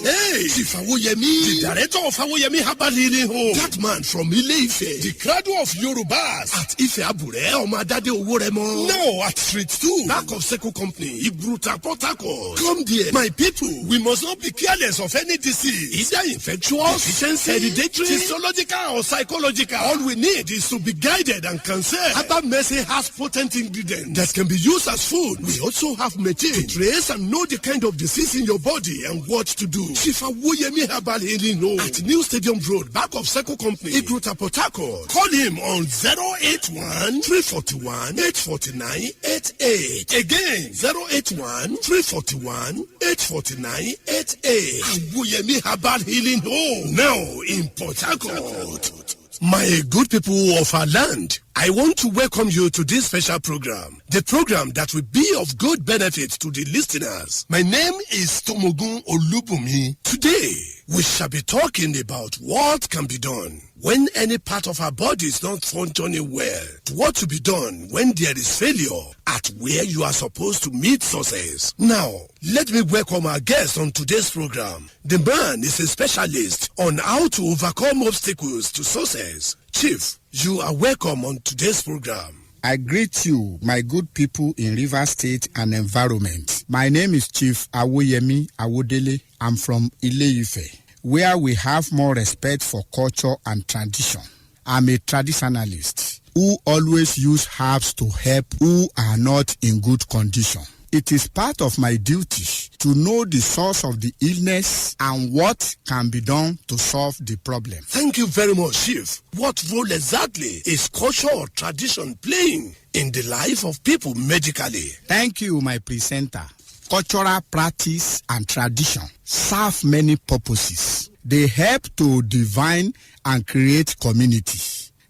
Hey, Chief Awoyemi, the director of Awoyemi Herbal Healing Home. That man from Ile-Ife, the cradle of Yorubas. At Ife Abure, Omadade Oworemo. No, at Street 2, back of Seco Company, Ibruta, Port Harcourt. Come there, my people. We must not be careless of any disease. Either infectious, deficiency, hereditary, physiological, or psychological. All we need is to be guided and conserved. Herbal Mercy has potent ingredients that can be used as food. We also have machine to trace and know the kind of disease in your body and what to do. Chief Awoyemi Herbal Healing Home at New Stadium Road, back of Seco Company, Igruta, Port Harcourt. Call him on 081 341 849 88. Again, 081 341 849 88. Awoyemi Herbal Healing Home, now in Port Harcourt. My good people of our land, I want to welcome you to this special program, the program that will be of good benefit to the listeners. My name is Tomogun Olubumi. Today, we shall be talking about what can be done when any part of our body is not functioning well. What to be done when there is failure at where you are supposed to meet success. Now, let me welcome our guest on today's program. The man is a specialist on how to overcome obstacles to success. Chief, you are welcome on today's program. I greet you, my good people in River State and environment. My name is Chief Awoyemi Awodele. I'm from Ile-Ife, where we have more respect for culture and tradition. I'm a traditionalist who always use herbs to help who are not in good condition. It is part of my duty to know the source of the illness and what can be done to solve the problem. Thank you very much, Chief. What role exactly is culture or tradition playing in the life of people medically? Thank you, my presenter. Cultural practice and tradition serve many purposes. They help to divine and create community.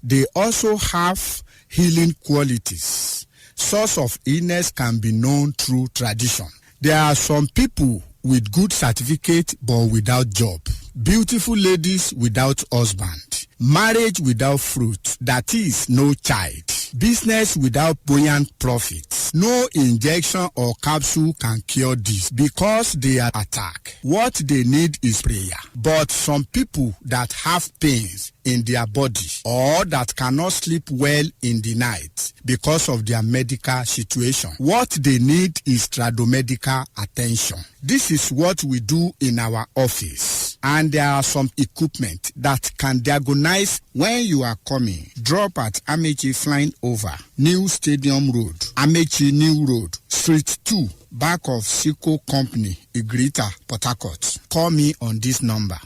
They also have healing qualities. Source of illness can be known through tradition. There are some people with good certificate but without job. Beautiful ladies without husband. Marriage without fruit, that is, no child. Business without buoyant profits. No injection or capsule can cure this because they are attacked. What they need is prayer. But some people that have pains in their body or that cannot sleep well in the night because of their medical situation, what they need is tradomedical attention. This is what we do in our office. And there are some equipment that can diagnose when you are coming. Drop at Amechi Flying Over, New Stadium Road, Amechi New Road, Street 2, back of Sico Company, Igrita, Port Harcourt. Call me on this number,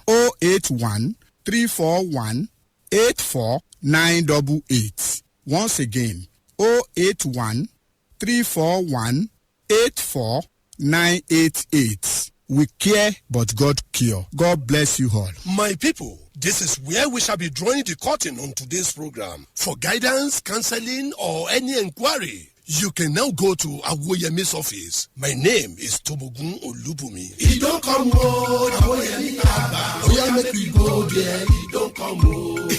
081 341 84988. Once again, 081 341 84988. We care, but God cure. God bless you all. My people, this is where we shall be drawing the curtain on today's program. For guidance, counseling, or any inquiry, you can now go to Awoyemi's office. My name is Tomogun Olubumi. He don't come home, Awoyemi Abba. Oya make we go there, he don't come home.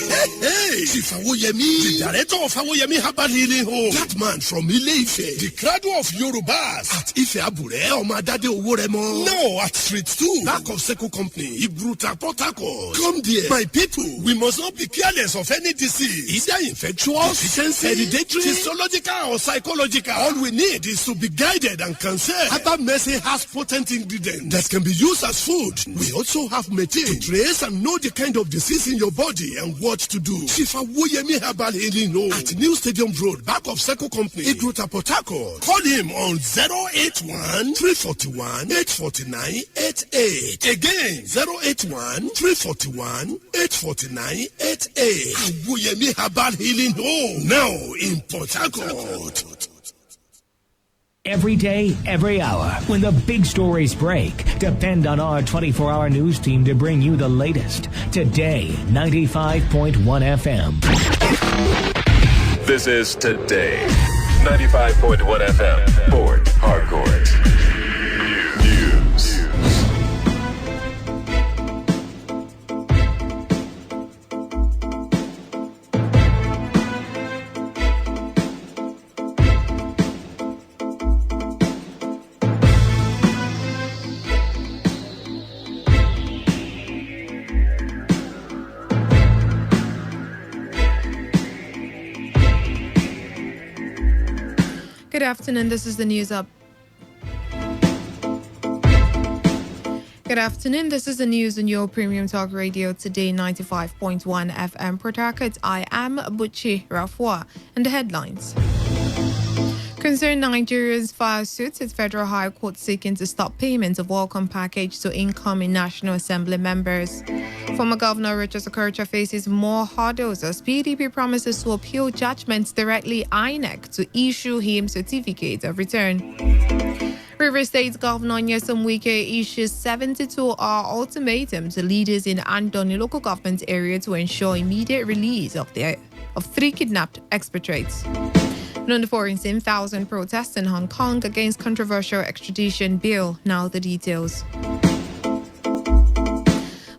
Hey, Chief Awoyemi, the director of Awoyemi Herbal Healing Home. That man from Ile-Ife, the cradle of Yorubas. At Ife Abure, Omadade Oworemo. Now at Street 2, back of Seco Company, Ibruta, Port Harcourt. Come there, my people. We must not be careless of any disease. Either infectious, deficiency, hereditary, physiological, or psychological. All we need is to be guided and concerned. Herbal Mercy has potent ingredients that can be used as food. We also have methane to trace and know the kind of disease in your body and what to do. Chief Awoyemi Herbal Healing Home at New Stadium Road, back of Seco Company, Igrota, Port Harcourt. Call him on 081 341 849 88. Again, 081 341 849 88. Awoyemi Herbal Healing Home, now in Port Harcourt. Every day, every hour, when the big stories break, depend on our 24-hour news team to bring you the latest. Today, 95.1 FM. This is Today, 95.1 FM, Port Harcourt. News. Good afternoon, this is the news up. Good afternoon, this is the news on your premium talk radio Today 95.1 FM Port Harcourt. I am Buchi Rafua and the headlines. Concerned Nigerians file suits at Federal High Court seeking to stop payments of welcome package to incoming National Assembly members. Former Governor Richard Okocha faces more hurdles as PDP promises to appeal judgments directly INEC to issue him certificate of return. Rivers State Governor Nyesom Wike issues 72-hour ultimatum to leaders in Andoni local government area to ensure immediate release of 3 kidnapped expatriates. On the 14,000 protests in Hong Kong against controversial extradition bill. Now the details.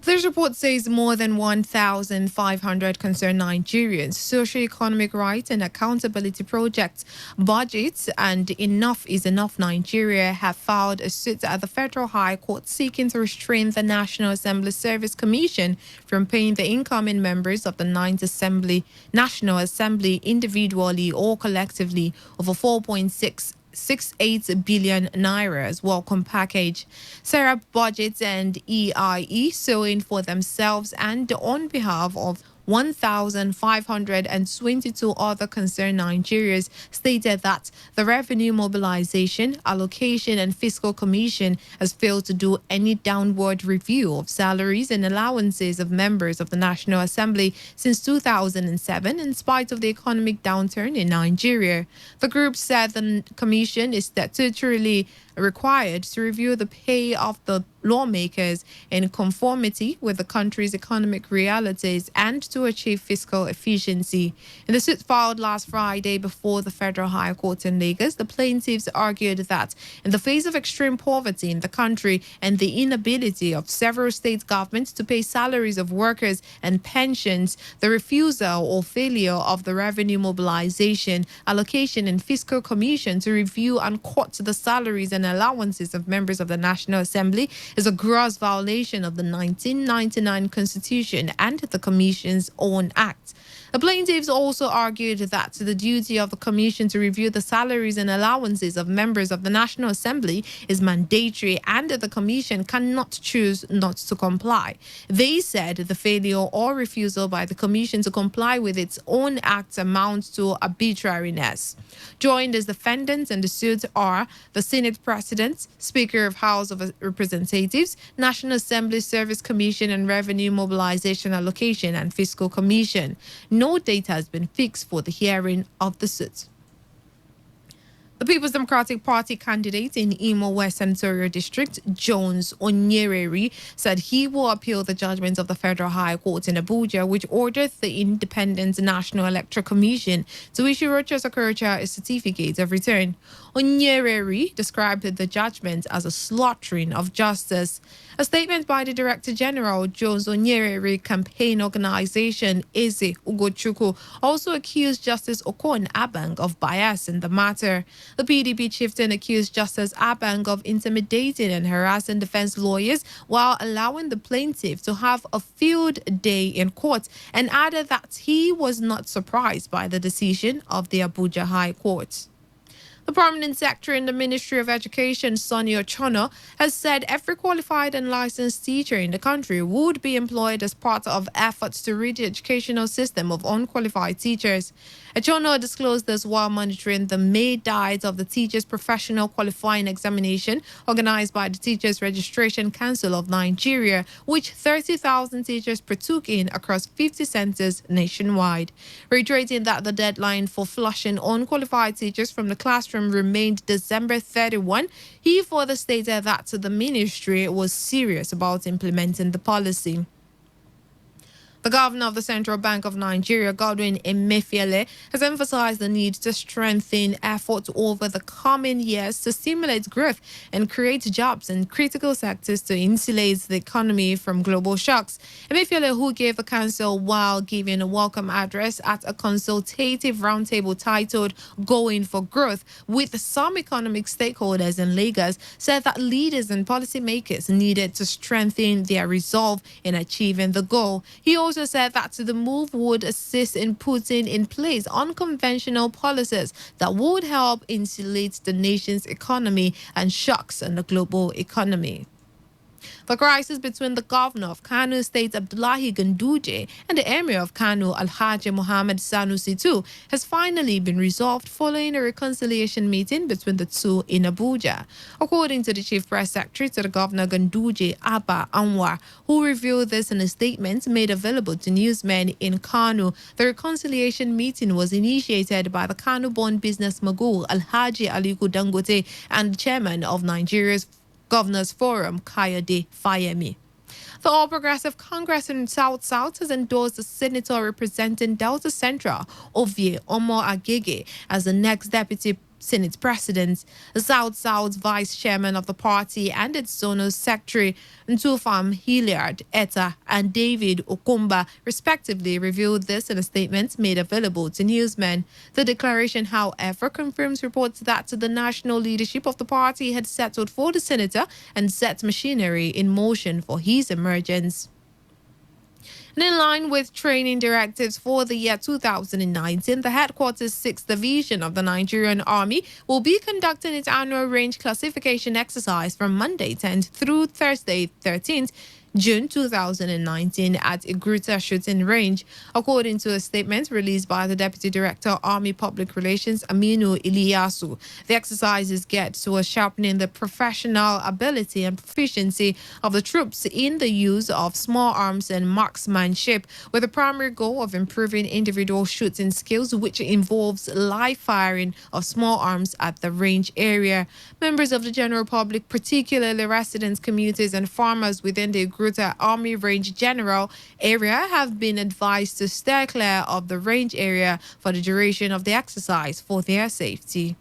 This report says more than 1,500 concerned Nigerians, socio-economic rights and accountability projects, budgets, and Enough is Enough Nigeria have filed a suit at the Federal High Court seeking to restrain the National Assembly Service Commission from paying the incoming members of the 9th National Assembly individually or collectively over 4.68 billion naira as welcome package. Serap Budgets and EIE suing for themselves and on behalf of 1,522 other concerned Nigerians stated that the Revenue Mobilization, Allocation and Fiscal Commission has failed to do any downward review of salaries and allowances of members of the National Assembly since 2007 in spite of the economic downturn in Nigeria. The group said the commission is statutorily required to review the pay of the lawmakers in conformity with the country's economic realities and to achieve fiscal efficiency. In the suit filed last Friday before the Federal High Court in Lagos, the plaintiffs argued that in the face of extreme poverty in the country and the inability of several state governments to pay salaries of workers and pensions, the refusal or failure of the Revenue Mobilization, Allocation and Fiscal Commission to review and court the salaries and allowances of members of the National Assembly is a gross violation of the 1999 Constitution and the Commission's own act. The plaintiffs also argued that the duty of the Commission to review the salaries and allowances of members of the National Assembly is mandatory and the Commission cannot choose not to comply. They said the failure or refusal by the Commission to comply with its own act amounts to arbitrariness. Joined as defendants in the suit are the Senate President, Speaker of House of Representatives, National Assembly Service Commission and Revenue Mobilization Allocation and Fiscal Commission. No date has been fixed for the hearing of the suit. The People's Democratic Party candidate in Imo West Senatorial District, Jones Onyereri, said he will appeal the judgment of the Federal High Court in Abuja, which ordered the Independent National Electoral Commission to issue Rochas Okorocha a certificate of return. Onyereri described the judgment as a slaughtering of justice. A statement by the Director General, Jones Onyereri Campaign Organization, Eze Ugochukwu, also accused Justice Okon Abang of bias in the matter. The PDP chieftain accused Justice Abang of intimidating and harassing defense lawyers while allowing the plaintiff to have a field day in court and added that he was not surprised by the decision of the Abuja High Court. The prominent secretary in the Ministry of Education, Sonny Ochono, has said every qualified and licensed teacher in the country would be employed as part of efforts to rid the educational system of unqualified teachers. Ochono disclosed this while monitoring the May diet of the Teachers Professional Qualifying Examination organized by the Teachers Registration Council of Nigeria, which 30,000 teachers partook in across 50 centers nationwide. Reiterating that the deadline for flushing unqualified teachers from the classroom remained December 31, he further stated that the ministry was serious about implementing the policy. The governor of the Central Bank of Nigeria, Godwin Emefiele, has emphasized the need to strengthen efforts over the coming years to stimulate growth and create jobs in critical sectors to insulate the economy from global shocks. Emefiele, who gave the council while giving a welcome address at a consultative roundtable titled Going for Growth with some economic stakeholders in Lagos, said that leaders and policymakers needed to strengthen their resolve in achieving the goal. He also said that the move would assist in putting in place unconventional policies that would help insulate the nation's economy and shocks in the global economy. The crisis between the governor of Kano State, Abdullahi Ganduje, and the emir of Kano, Alhaji Mohammed Sanusi II, has finally been resolved following a reconciliation meeting between the two in Abuja. According to the chief press secretary to the governor, Ganduje Abba Anwar, who revealed this in a statement made available to newsmen in Kano, the reconciliation meeting was initiated by the Kano-born business mogul Alhaji Aliko Dangote and the chairman of Nigeria's Governors Forum, Kayode Fayemi. The All Progressive Congress in South has endorsed the senator representing Delta Central, Ovie Omo Agege, as the next deputy Senate President. The South's vice chairman of the party and its zonal secretary, Ntufam Hilliard Etta and David Okumba, respectively, revealed this in a statement made available to newsmen. The declaration, however, confirms reports that the national leadership of the party had settled for the senator and set machinery in motion for his emergence. And in line with training directives for the year 2019, the headquarters 6th Division of the Nigerian Army will be conducting its annual range classification exercise from Monday 10th through Thursday 13th June 2019 at Igruta shooting range, according to a statement released by the Deputy Director, Army Public Relations, Aminu Iliasu. The exercises get to sharpening the professional ability and proficiency of the troops in the use of small arms and marksmanship, with the primary goal of improving individual shooting skills, which involves live firing of small arms at the range area. Members of the general public, particularly residents, commuters, and farmers within the Igruta Army Range General area, have been advised to steer clear of the range area for the duration of the exercise for their safety.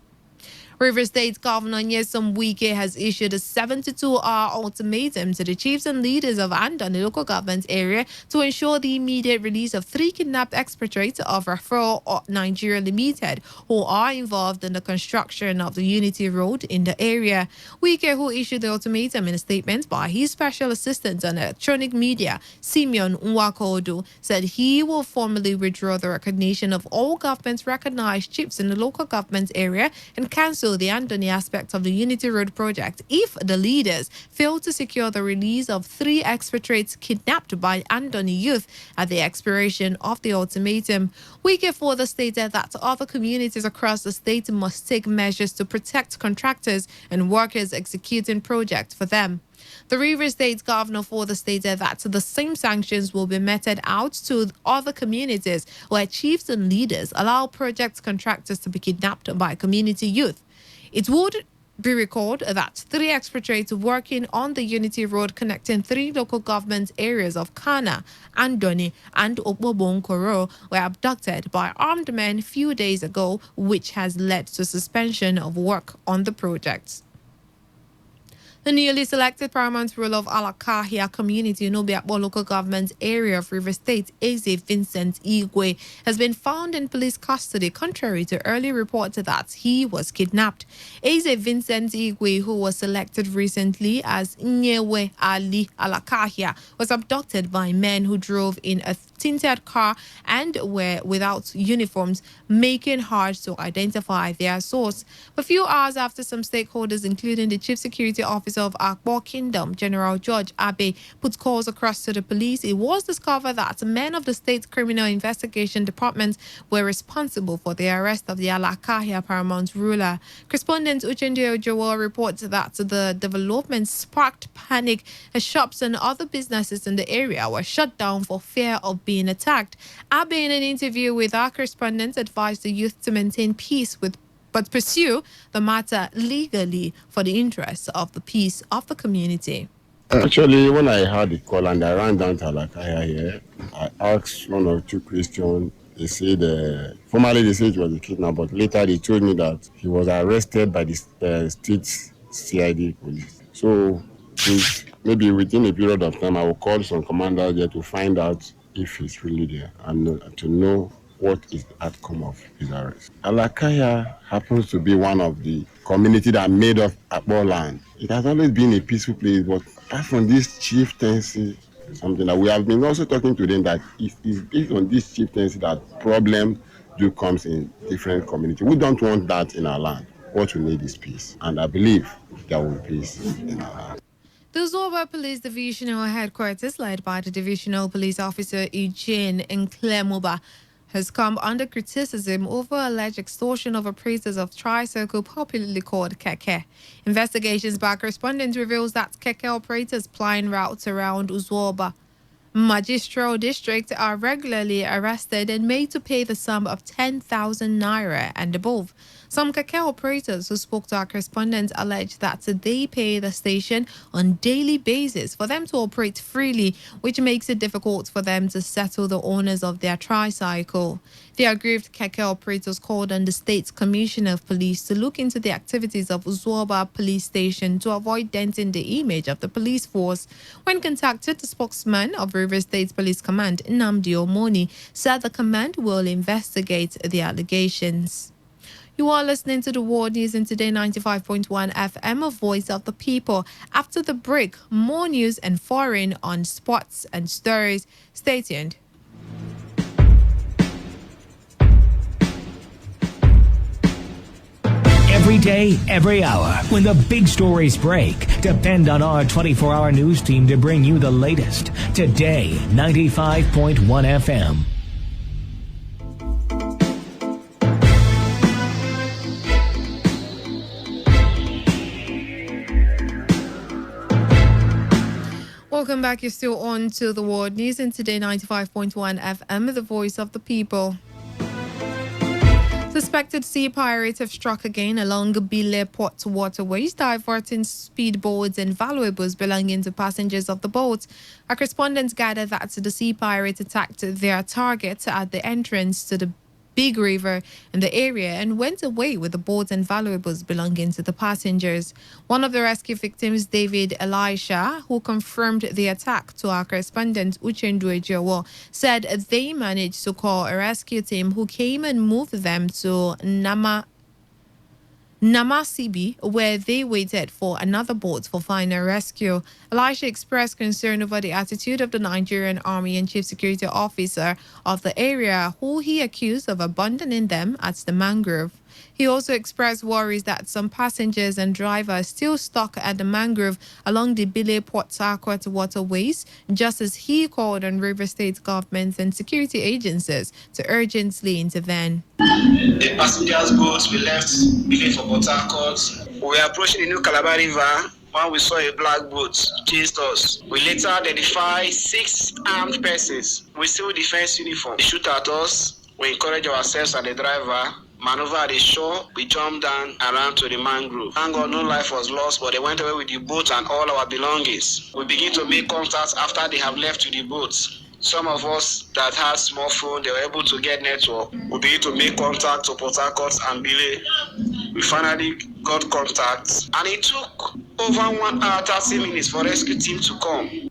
Rivers State Governor Nyesom Wike has issued a 72-hour ultimatum to the chiefs and leaders of Andon, the local government area, to ensure the immediate release of 3 kidnapped expatriates of Referral Nigeria Limited, who are involved in the construction of the Unity Road in the area. Wike, who issued the ultimatum in a statement by his special assistant on electronic media, Simeon Nwakodo, said he will formally withdraw the recognition of all government-recognized chiefs in the local government area and cancel the Andoni aspect of the Unity Road project if the leaders fail to secure the release of 3 expatriates kidnapped by Andoni youth at the expiration of the ultimatum. Wike further stated that other communities across the state must take measures to protect contractors and workers executing projects for them. The Rivers State Governor further stated that the same sanctions will be meted out to other communities where chiefs and leaders allow project contractors to be kidnapped by community youth. It would be recalled that 3 expatriates working on the Unity Road connecting 3 local government areas of Kana, Andoni, and Okbobonkoro were abducted by armed men few days ago, which has led to suspension of work on the project. The newly selected paramount ruler of Alakahia community in Obiakpo local government area of River State, Eze Vincent Igwe, has been found in police custody, contrary to early reports that he was kidnapped. Eze Vincent Igwe, who was selected recently as Nyewe Ali Alakahia, was abducted by men who drove in a tinted car and were without uniforms, making hard to identify their source. A few hours after some stakeholders, including the Chief Security Officer of Akbo Kingdom, General George Abe, put calls across to the police, it was discovered that men of the State Criminal Investigation Department were responsible for the arrest of the Alakahia paramount ruler. Correspondent Uchendu Ojowo reports that the development sparked panic as shops and other businesses in the area were shut down for fear of being attacked. Abe, in an interview with our correspondent, advised the youth to maintain peace but pursue the matter legally for the interests of the peace of the community. Actually, when I heard the call and I ran down to Alakaya here, I asked 1 or 2 questions. They said, formerly they said it was a kidnap, but later they told me that he was arrested by the state CID police. So maybe within a period of time, I will call some commanders there to find out if he's really there and to know what is the outcome of his arrest. Alakaya happens to be one of the community that made up Akbo land. It has always been a peaceful place, but apart from this chieftaincy, something that we have been also talking to them that it is based on this chieftaincy that problem do comes in different communities. We don't want that in our land. What we need is peace, and I believe there will be peace in our land. The Zoba Police Divisional Headquarters, led by the Divisional Police Officer Eugene Nklemoba, has come under criticism over alleged extortion of operators of tricycle, popularly called keke. Investigations by correspondent reveals that keke operators plying routes around Uzoba Magistral District are regularly arrested and made to pay the sum of 10,000 naira and above. Some keke operators who spoke to our correspondent alleged that they pay the station on daily basis for them to operate freely, which makes it difficult for them to settle the owners of their tricycle. The aggrieved keke operators called on the State Commissioner of Police to look into the activities of Uzoba Police Station to avoid denting the image of the police force. When contacted, the spokesman of River State Police Command, Nnamdi Omoni, said the command will investigate the allegations. You are listening to the World News in Today 95.1 FM, a voice of the people. After the break, more news and foreign on sports and stories. Stay tuned. Every day, every hour, when the big stories break, depend on our 24-hour news team to bring you the latest. Today, 95.1 FM. Welcome back. You're still on to the World News and Today 95.1 FM, the voice of the people. Suspected sea pirates have struck again along Bile Port waterways, diverting speedboats and valuables belonging to passengers of the boats. Our correspondents gathered that the sea pirates attacked their target at the entrance to the big river in the area and went away with the boats and valuables belonging to the passengers. One of the rescue victims, David Elisha, who confirmed the attack to our correspondent Uchendu Ejowo, said they managed to call a rescue team who came and moved them to Namasibi, where they waited for another boat for final rescue. Elisha expressed concern over the attitude of the Nigerian Army and Chief Security Officer of the area, who he accused of abandoning them at the mangrove. He also expressed worries that some passengers and drivers still stuck at the mangrove along the Bile Port Harcourt waterways, just as he called on River State governments and security agencies to urgently intervene. The passengers' boats we left leaving for Port Harcourt. We were approaching the New Calabar River when we saw a black boat chased us. We later identified 6 armed persons with civil defense uniform. They shoot at us. We encourage ourselves and the driver. Maneuver at the shore, we jumped down and ran to the mangrove. Thank God no life was lost, but they went away with the boat and all our belongings. We begin to make contact after they have left with the boats. Some of us that had small phone, they were able to get network. We begin to make contact to Port Harcourt and Bile. We finally got contact, and it took over 1 hour 30 minutes for rescue team to come.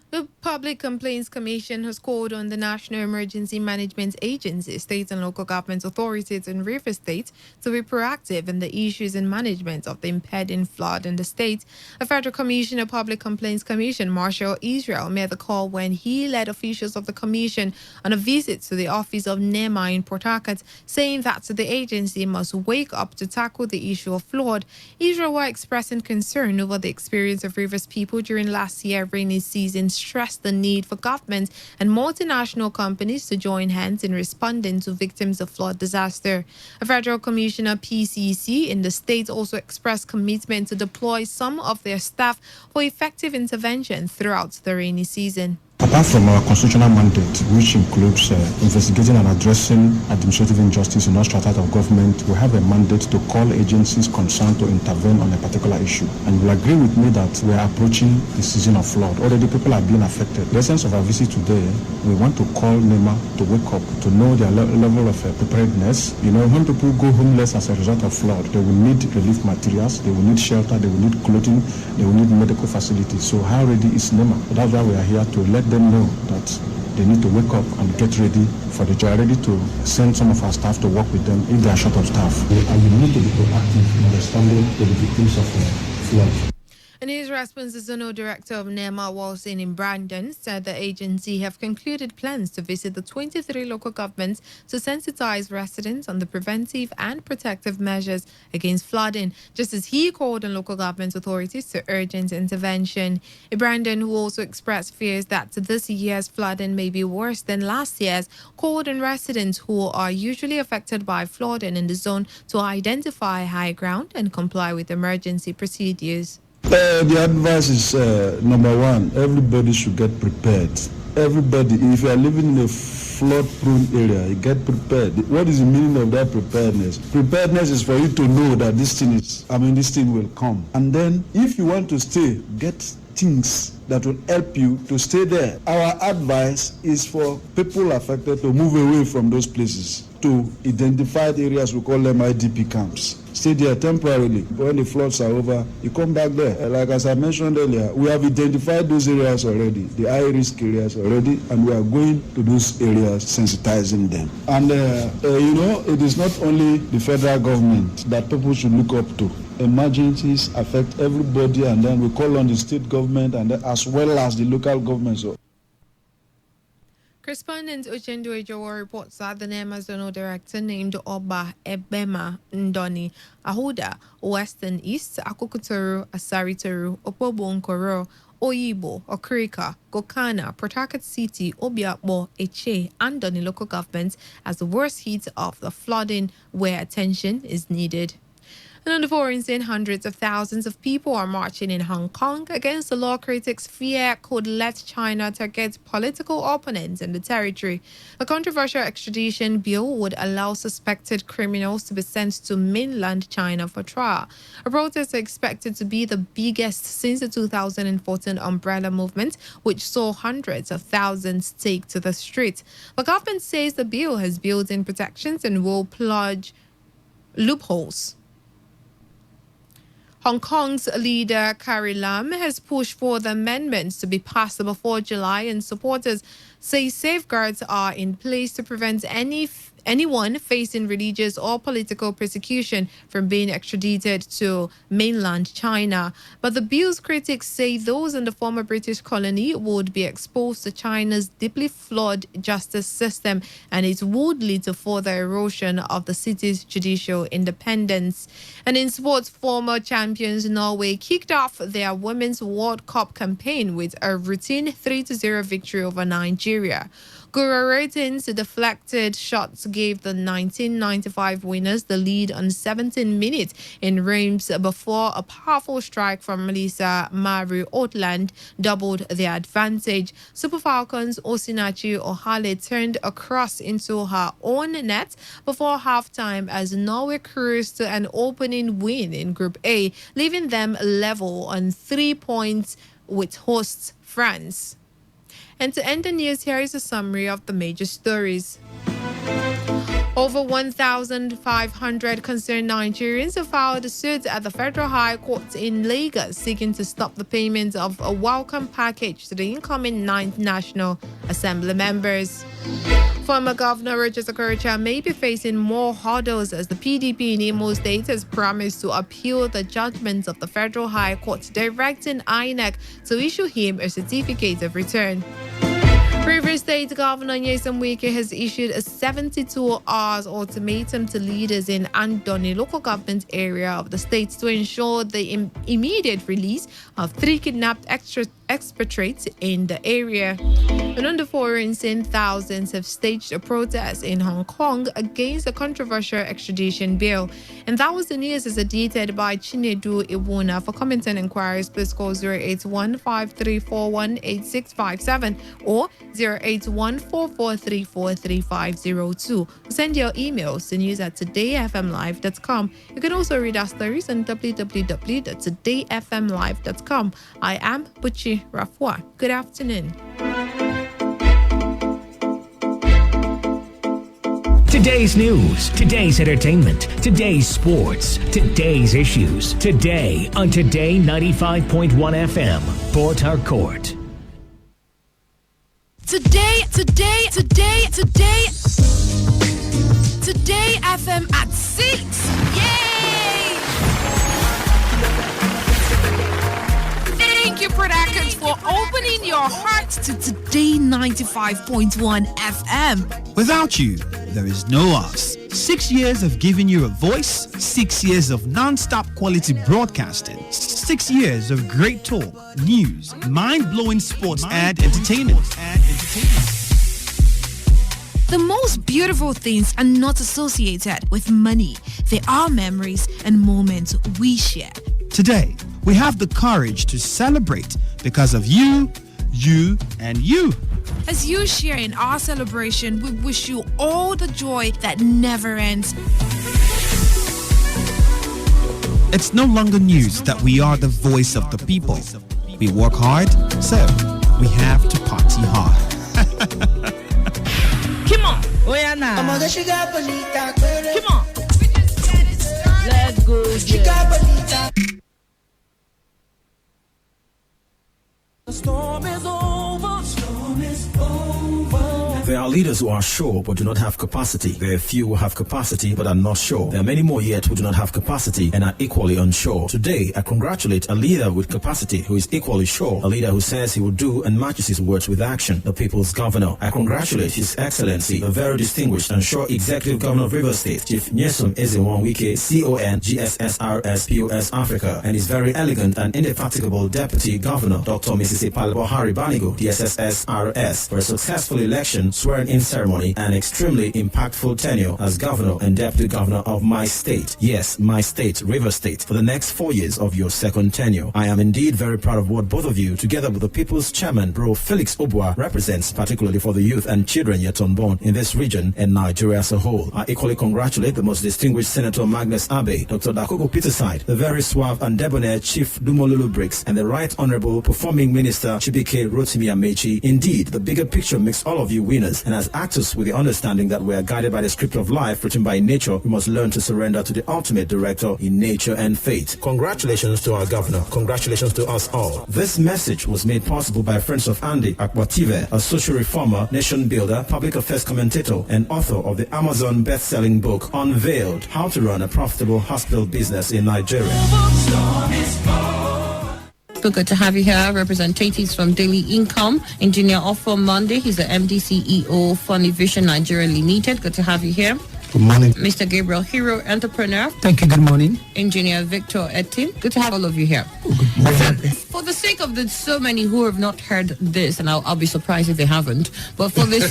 The Public Complaints Commission has called on the National Emergency Management Agency, state and local government authorities in River State to be proactive in the issues and management of the impending flood in the state. A Federal Commissioner Public Complaints Commission, Marshal Israel, made the call when he led officials of the commission on a visit to the office of NEMA in Port Harcourt, saying that the agency must wake up to tackle the issue of flood. Israel, while expressing concern over the experience of Rivers people during last year's rainy season, stressed the need for government and multinational companies to join hands in responding to victims of flood disaster. A Federal Commissioner PCC in the state also expressed commitment to deploy some of their staff for effective intervention throughout the rainy season. Apart from our constitutional mandate, which includes investigating and addressing administrative injustice in all strata of government, we have a mandate to call agencies concerned to intervene on a particular issue. And you will agree with me that we are approaching the season of flood. Already people are being affected. The essence of our visit today, we want to call NEMA to wake up, to know their level of preparedness. You know, when people go homeless as a result of flood, they will need relief materials, they will need shelter, they will need clothing, they will need medical facilities. So how ready is NEMA? That's why we are here to let them know that they need to wake up and get ready for the job, ready to send some of our staff to work with them if they are short of staff. And we need to be proactive in responding to the victims of flood. In his response, the Zonal Director of NEMA, Walson in Brandon, said the agency have concluded plans to visit the 23 local governments to sensitize residents on the preventive and protective measures against flooding, just as he called on local government authorities to urgent intervention. Brandon, who also expressed fears that this year's flooding may be worse than last year's, called on residents who are usually affected by flooding in the zone to identify high ground and comply with emergency procedures. The advice is, number one, everybody should get prepared. Everybody, if you are living in a flood-prone area, you get prepared. What is the meaning of that preparedness? Preparedness is for you to know that this thing will come. And then, if you want to stay, get things that will help you to stay there. Our advice is for people affected to move away from those places to identified areas, we call them IDP camps. Stay there temporarily. When the floods are over, you come back there. Like as I mentioned earlier, we have identified those areas already, the high-risk areas already, and we are going to those areas, sensitizing them. And, it is not only the federal government that people should look up to. Emergencies affect everybody, and then we call on the state government and as well as the local governments. Correspondent Uchendu Ejowo reports that the NEMA Zonal Director named Oba Ebema Ndoni Ahuda, Western East, Akukuturu, Asariteru, Opobonkoro, Oyibo, Okrika, Gokana, Port Harcourt City, Obiakbo, Eche, and Doni local governments as the worst heat of the flooding where attention is needed. And on the foreign scene, hundreds of thousands of people are marching in Hong Kong against the law critics fear could let China target political opponents in the territory. A controversial extradition bill would allow suspected criminals to be sent to mainland China for trial. A protest is expected to be the biggest since the 2014 umbrella movement, which saw hundreds of thousands take to the street. The government says the bill has built-in protections and will plug loopholes. Hong Kong's leader Carrie Lam has pushed for the amendments to be passed before July, and supporters say safeguards are in place to prevent anyone facing religious or political persecution from being extradited to mainland China. But the bill's critics say those in the former British colony would be exposed to China's deeply flawed justice system, and it would lead to further erosion of the city's judicial independence. And in sports, former champions Norway kicked off their Women's World Cup campaign with a routine 3-0 victory over Nigeria. Gura Ratings deflected shots gave the 1995 winners the lead on 17 minutes in Reims before a powerful strike from Melissa Maru Otland doubled their advantage. Super Falcons Osinachi Ohale turned a cross into her own net before halftime as Norway cruised to an opening win in Group A, leaving them level on 3 points with hosts France. And to end the news, here is a summary of the major stories. Over 1,500 concerned Nigerians have filed a suit at the Federal High Court in Lagos seeking to stop the payment of a welcome package to the incoming 9th National Assembly members. Former Governor Rochas Okorocha may be facing more hurdles as the PDP in Imo State has promised to appeal the judgments of the Federal High Court directing INEC to issue him a certificate of return. Previous State Governor Nyesom Wike has issued a 72 hours ultimatum to leaders in Andoni local government area of the state to ensure the immediate release of 3 kidnapped expatriates in the area. And on the foreign scene, thousands have staged a protest in Hong Kong against the controversial extradition bill. And that was the news as edited by Chinedu Iwuna. For comments and inquiries, please call 081-5341-8657 or 081-443-43502. Send your emails to news@todayfmlive.com. You can also read our stories on www.todayfmlive.com. I am Buchi Rafwa. Good afternoon. Today's news, today's entertainment, today's sports, today's issues. Today on Today 95.1 FM, Port Harcourt. Today FM at 6. Yay! Thank you, Productions, for opening your heart to Today 95.1 FM. Without you, there is no us. 6 years of giving you a voice, 6 years of non-stop quality broadcasting, 6 years of great talk, news, mind-blowing sports and entertainment. The most beautiful things are not associated with money. They are memories and moments we share. Today, we have the courage to celebrate because of you, and you. As you share in our celebration, we wish you all the joy that never ends. It's no longer news that we are the voice of the people. We work hard, so we have to party hard. Come on. Oh yeah, now. Come on. Let's go. The storm is over. There are leaders who are sure but do not have capacity. There are few who have capacity but are not sure. There are many more yet who do not have capacity and are equally unsure. Today, I congratulate a leader with capacity who is equally sure, a leader who says he will do and matches his words with action, the people's governor. I congratulate His Excellency, the very distinguished and sure Executive Governor of Rivers State, Chief Nyesom Ezenwo-Wike, CON, GSSRS, POS Africa, and his very elegant and indefatigable Deputy Governor, Dr. Mrs. Ipalbo Banigo, DSSSRS, for a successful election, swearing-in ceremony, and extremely impactful tenure as Governor and Deputy Governor of my state. Yes, my state, Rivers State, for the next 4 years of your second tenure. I am indeed very proud of what both of you, together with the People's Chairman, Bro Felix Obua, represents, particularly for the youth and children yet unborn in this region and Nigeria as a whole. I equally congratulate the most distinguished Senator Magnus Abe, Dr. Dakogo Peterside, the very suave and debonair Chief Dumolulu Briggs, and the Right Honorable Performing Minister Chibike Rotimi Amechi. Indeed, the bigger picture makes all of you winners, and as actors with the understanding that we are guided by the script of life written by nature, we must learn to surrender to the ultimate director in nature and fate. Congratulations to our governor. Congratulations to us all. This message was made possible by friends of Andy Akwative, a social reformer, nation builder, public affairs commentator, and author of the Amazon best-selling book, Unveiled, How to Run a Profitable Hospital Business in Nigeria. So good to have you here. Representatives from Daily Income, Engineer Offer Monday. He's the MD CEO, Funny Vision Nigeria Limited. Good to have you here. Good morning. Mr. Gabriel Hero, entrepreneur. Thank you. Good morning. Engineer Victor Etim. Good to have all of you here. For the sake of the so many who have not heard this, and I'll be surprised if they haven't, but for the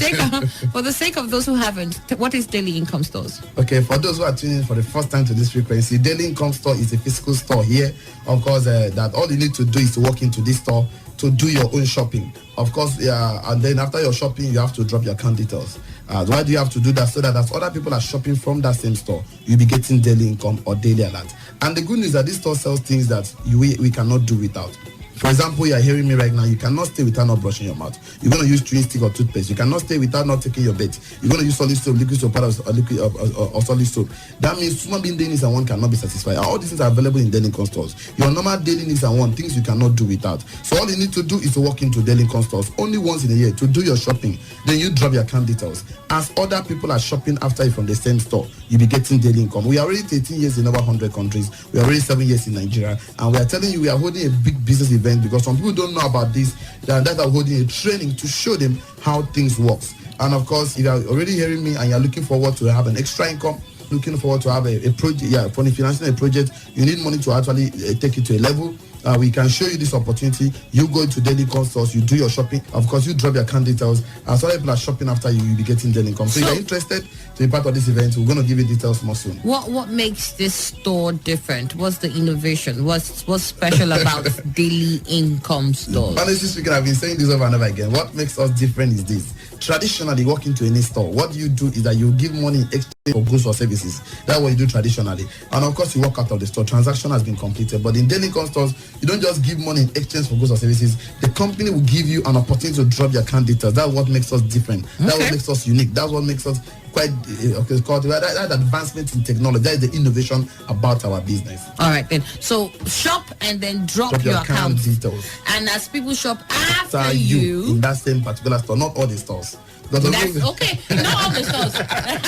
sake of those who haven't, what is Daily Income Stores? Okay, for those who are tuning in for the first time to this frequency, Daily Income Store is a physical store here. Of course, that all you need to do is to walk into this store to do your own shopping. Of course, and then after your shopping, you have to drop your account details. Why do you have to do that? So that as other people are shopping from that same store, you'll be getting daily income or daily alert. And the good news is that this store sells things that we cannot do without. For example, you are hearing me right now. You cannot stay without not brushing your mouth. You're going to use chewing stick or toothpaste. You cannot stay without not taking your bed. You're going to use solid soap, liquid soap, or solid soap. That means human being daily needs and one cannot be satisfied. All these things are available in Daily Income Stores. Your normal daily needs and one, things you cannot do without. So all you need to do is to walk into Daily Income Stores only once in a year to do your shopping. Then you drop your account details. As other people are shopping after you from the same store, you'll be getting daily income. We are already 13 years in over 100 countries. We are already 7 years in Nigeria. And we are telling you we are holding a big business event because some people don't know about this. That are holding a training to show them how things work. And of course, if you are already hearing me and you're looking forward to have an extra income, looking forward to have a project, for financing a project, you need money to actually take it to a level. We can show you this opportunity. You go to Daily Income Stores, you do your shopping. Of course, you drop your account details. As other people are shopping after you, you'll be getting daily income. So if you're interested to be part of this event, we're going to give you details more soon. What makes this store different? What's the innovation? What's special about Daily Income Stores? Honestly speaking, I've been saying this over and over again. What makes us different is this. Traditionally, walk into any store, what you do is that you give money in exchange for goods or services. That's what you do traditionally. And of course, you walk out of the store. Transaction has been completed. But in Daily Income Stores, you don't just give money in exchange for goods or services. The company will give you an opportunity to drop your account details. That's what makes us different. That's what makes us unique. That's what makes us quite that advancement in technology. That is the innovation about our business. All right then. So shop and then drop your account details. And as people shop after you in that same particular store, not all the stores. That's okay. Not all the stores.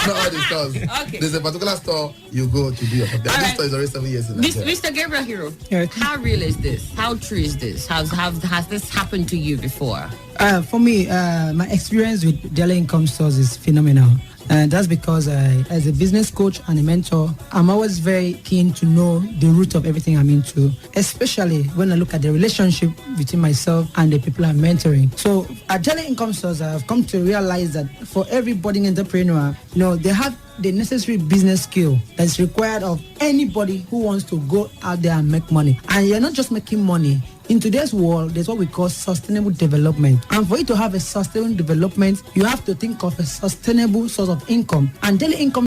Not all the stores. Okay. There's a particular store you go to do your shopping. This store is already 7 years in Nigeria. Mr. Gabriel Hero, how real is this? How true is this? Has this happened to you before? For me, my experience with Daily Income Stores is phenomenal. And that's because as a business coach and a mentor, I'm always very keen to know the root of everything I'm into, especially when I look at the relationship between myself and the people I'm mentoring. So at Daily Income Stores, I've come to realize that for every budding entrepreneur, they have the necessary business skill that's required of anybody who wants to go out there and make money. And you're not just making money. In today's world, there's what we call sustainable development. And for you to have a sustainable development, you have to think of a sustainable source of income. And Daily Income